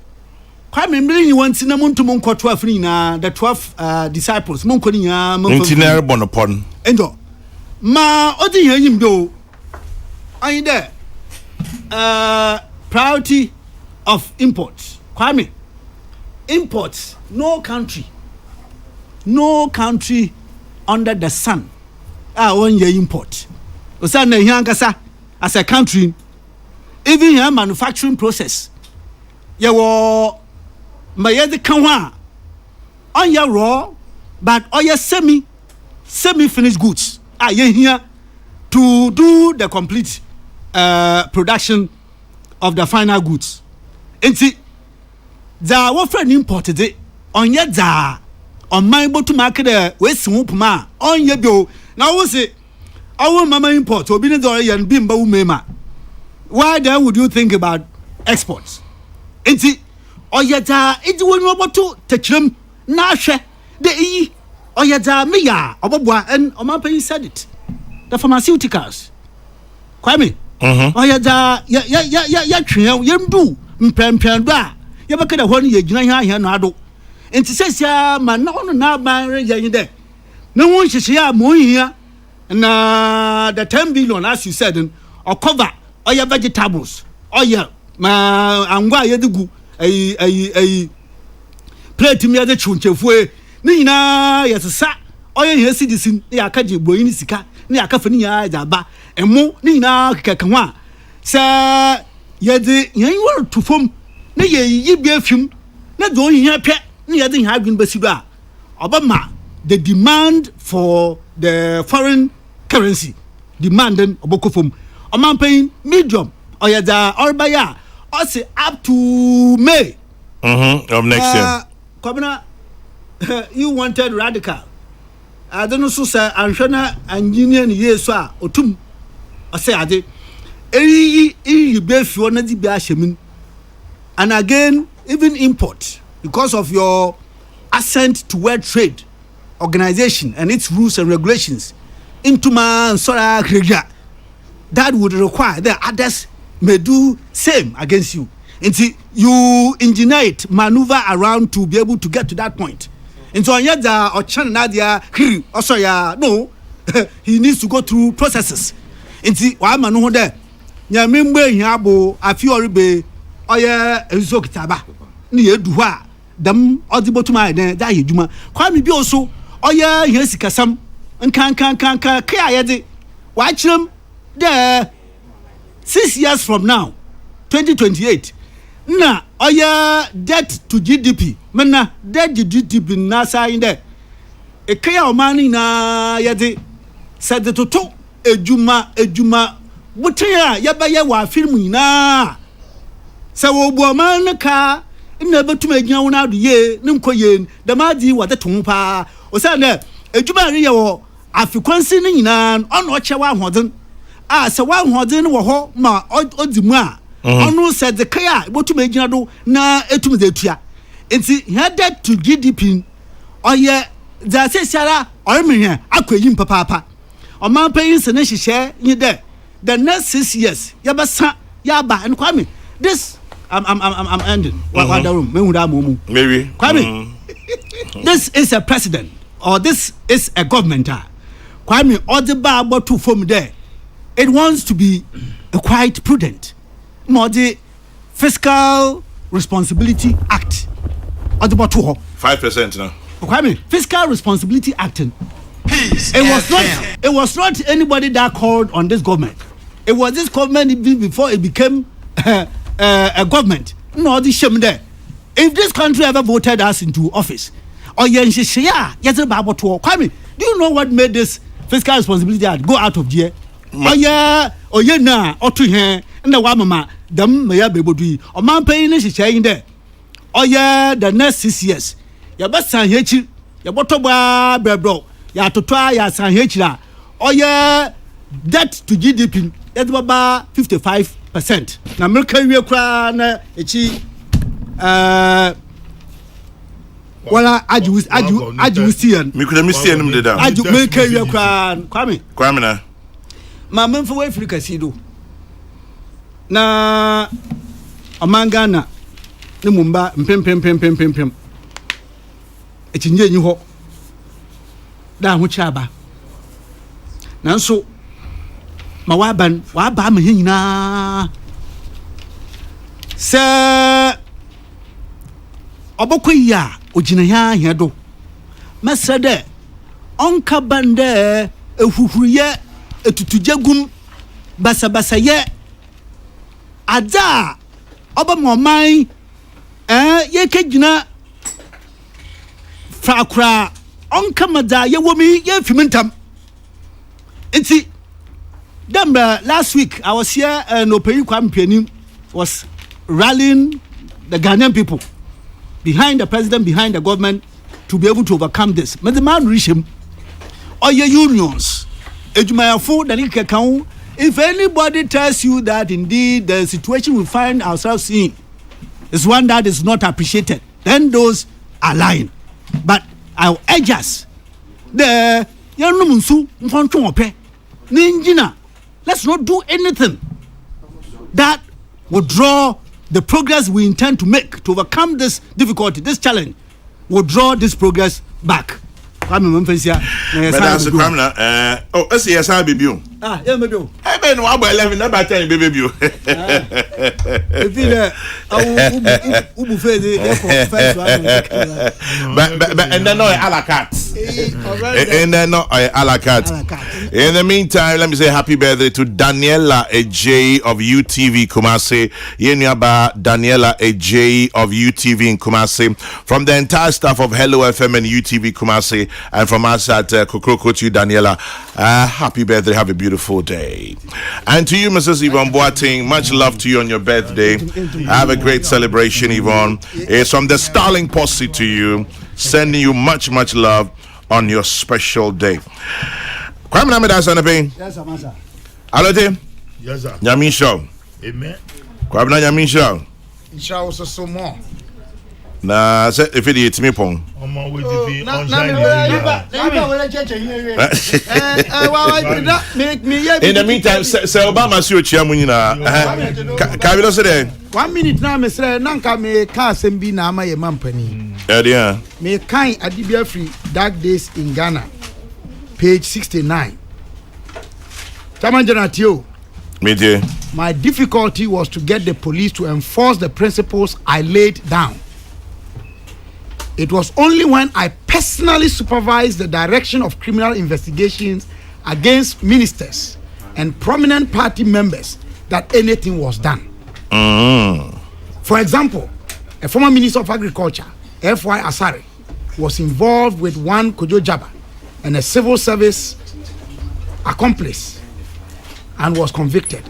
Kwame mbiri wanti na muntu munko 12 ni na the 12 disciples munko ni ya muntinere bonopon endo ma odi yanyim do ayi there priority of import. Kwame, imports, no country under the sun one year import. Osana hiankasa as a country, even here manufacturing process. ma ye de kan ho a onya raw but oya semi finished goods ye here to do the complete production of the final goods. Enti za wo friend imported it onye za on my to market we simu puma onye bio na wo say our mama import obi ne do yan bimba wo mema. Why then would you think about exports? Enti oye za edi wonu oboto techrem na hwe de yi oye za me ya oboboa and omanpan said it. The pharmaceuticals. Kwame. Oye za ya twen yemdu mpempem do a ye beka da ho ne ye gina hia no ado. Enti sesia ma na ono na ban re yin de. Na won hihye ya mo hia na the 10 billion as you said or cover oye vegetables. Oye ma angwa ye dugu plate mi ade chunchefue ni nyina yesesa oye he citizen ya aka je boyi ni sika ni aka fani ya jaba emu ni nyina keka ho a se ye de yen wor to fom na ye yi bi afim na do hia pɛ ni ye de hia adwin basido a obama the demand for the foreign currency demanding obokofom omanpan medium oye da orbaya o say up to May of next year. Kwabena, you wanted radical. I don't know, so sir, Anshana engineer ye so otum. I say ade. You be for na di be ashemin. And again, even import because of your assent to World Trade Organization and its rules and regulations into man sora kreja. That would require that others may do same against you. Until you engineer it, maneuver around to be able to get to that point. And so Anyada or Chanadia, also no, he needs to go through processes. Until one man who there, Yamimbe Yabo, a few oribe, Oya Zokitaba, near Dua, Dam audible to my then that you do. Kwame be also, Oya Yesikasam, and can Kayade. Watch them there 6 years from now, 2028. Na oya debt to GDP mena debt to GDP na sign there e kaya o mani na yede said to ejuma butia yabaye wa film na se wo bu man ka na betum agina wona do ye ne nkoye da madi wa de to pa o say na ejuma re ye wo afrequency ni nyina ono che wa hoden a se wa hoden wo ho ma odimu a onu said the kaya botu magina do na etum de tua enti headed to GDP oye za sesiara oyemhe akwayi papa oman payin se ne hihye yi de the next 6 years yabasa yaba and Kwame this I'm ending what the room mehu da momu Maybe Kwame this is a president or this is a government Kwame odeba botu from there it wants to be quite prudent. No, the Fiscal Responsibility Act. Or the 5% now. Okay, Fiscal Responsibility Act. It was not anybody that called on this government. It was this government even before it became a government. No, the shame there. If this country ever voted us into office, or do you know what made this Fiscal Responsibility Act go out of gear? Oh yeah, na otu here and the mama dam me ya bebodui o man payin ni hihye there oh yeah the next 6 years ya besan hechi ya botoba brebro ya totwa ya san hechira oh yeah debt to GDP ya baba 55% na America wie kra na echi wala aju sian me could miss him de down aju America wie kra Kwame na ma memfo we Africa sido na amangana ne mumba mpem etinje nyi ho da ho chiaba nanso ma wa ba ma nyina se obokoyi a ogina hia do mesede onka bande ehuhuruye etutujagum basabasa ye ada oba moman ye kegyina fakra onkamada ye womi ye fimentam enti last week I was here and Opeyi Kwame was rallying the Ghanaian people behind the president, behind the government to be able to overcome this. But the man reach him or your unions. If anybody tells you that indeed the situation we find ourselves in is one that is not appreciated, then those are lying. But I'll urge us let's not do anything that will draw the progress we intend to make to overcome this difficulty, this challenge. Will draw this progress back. But that's a criminal. Oh, let's see, yes, I'll be you. Ah, yeah, maybe. I've been 11, never tell you, baby. But and then no a la carte. And then no a la carte. In the meantime, let me say happy birthday to Daniela Ej of UTV Kumasi. Yenyaba Daniela Ej of UTV in Kumasi. From the entire staff of Hello FM and UTV Kumasi, and from us at Kokrokoo to you, Daniela. Happy birthday. Have a beautiful day. And to you, Mrs. Yvonne Boateng, much love to you on your birthday. Have a great celebration, Yvonne. It's from the Starling Posse to you, sending you much love on your special day. Kwame Namida Sanape. Yes, sir. Alote? Yes, sir. Yamin Show. Amen. Kwame Yamin Show. Inshallah, also so more. Na se efedi etimi pon. Omo we TV on In the meantime, say Obama si ochia mu nyina. Ka bi lo se dey. 1 minute na me sre nanka me ka asem bi na ama ye mampani. Dia. Me kan Adibia Free Dark Days in Ghana. Page 69. Chairman Jonathan, Media. my difficulty was to get the police to enforce the principles I laid down. It was only when I personally supervised the direction of criminal investigations against ministers and prominent party members that anything was done. For example, a former Minister of Agriculture, F.Y. Asare, was involved with one Kojo Jaba and a civil service accomplice and was convicted.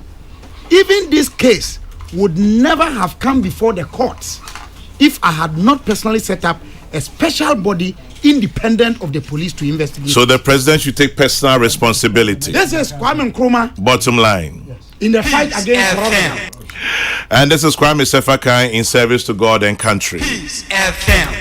Even this case would never have come before the courts if I had not personally set up a special body independent of the police to investigate. So the president should take personal responsibility. This is Kwame Nkrumah. Bottom line. In the fight against corruption. And this is Kwame Sefakai in service to God and country. Peace FM.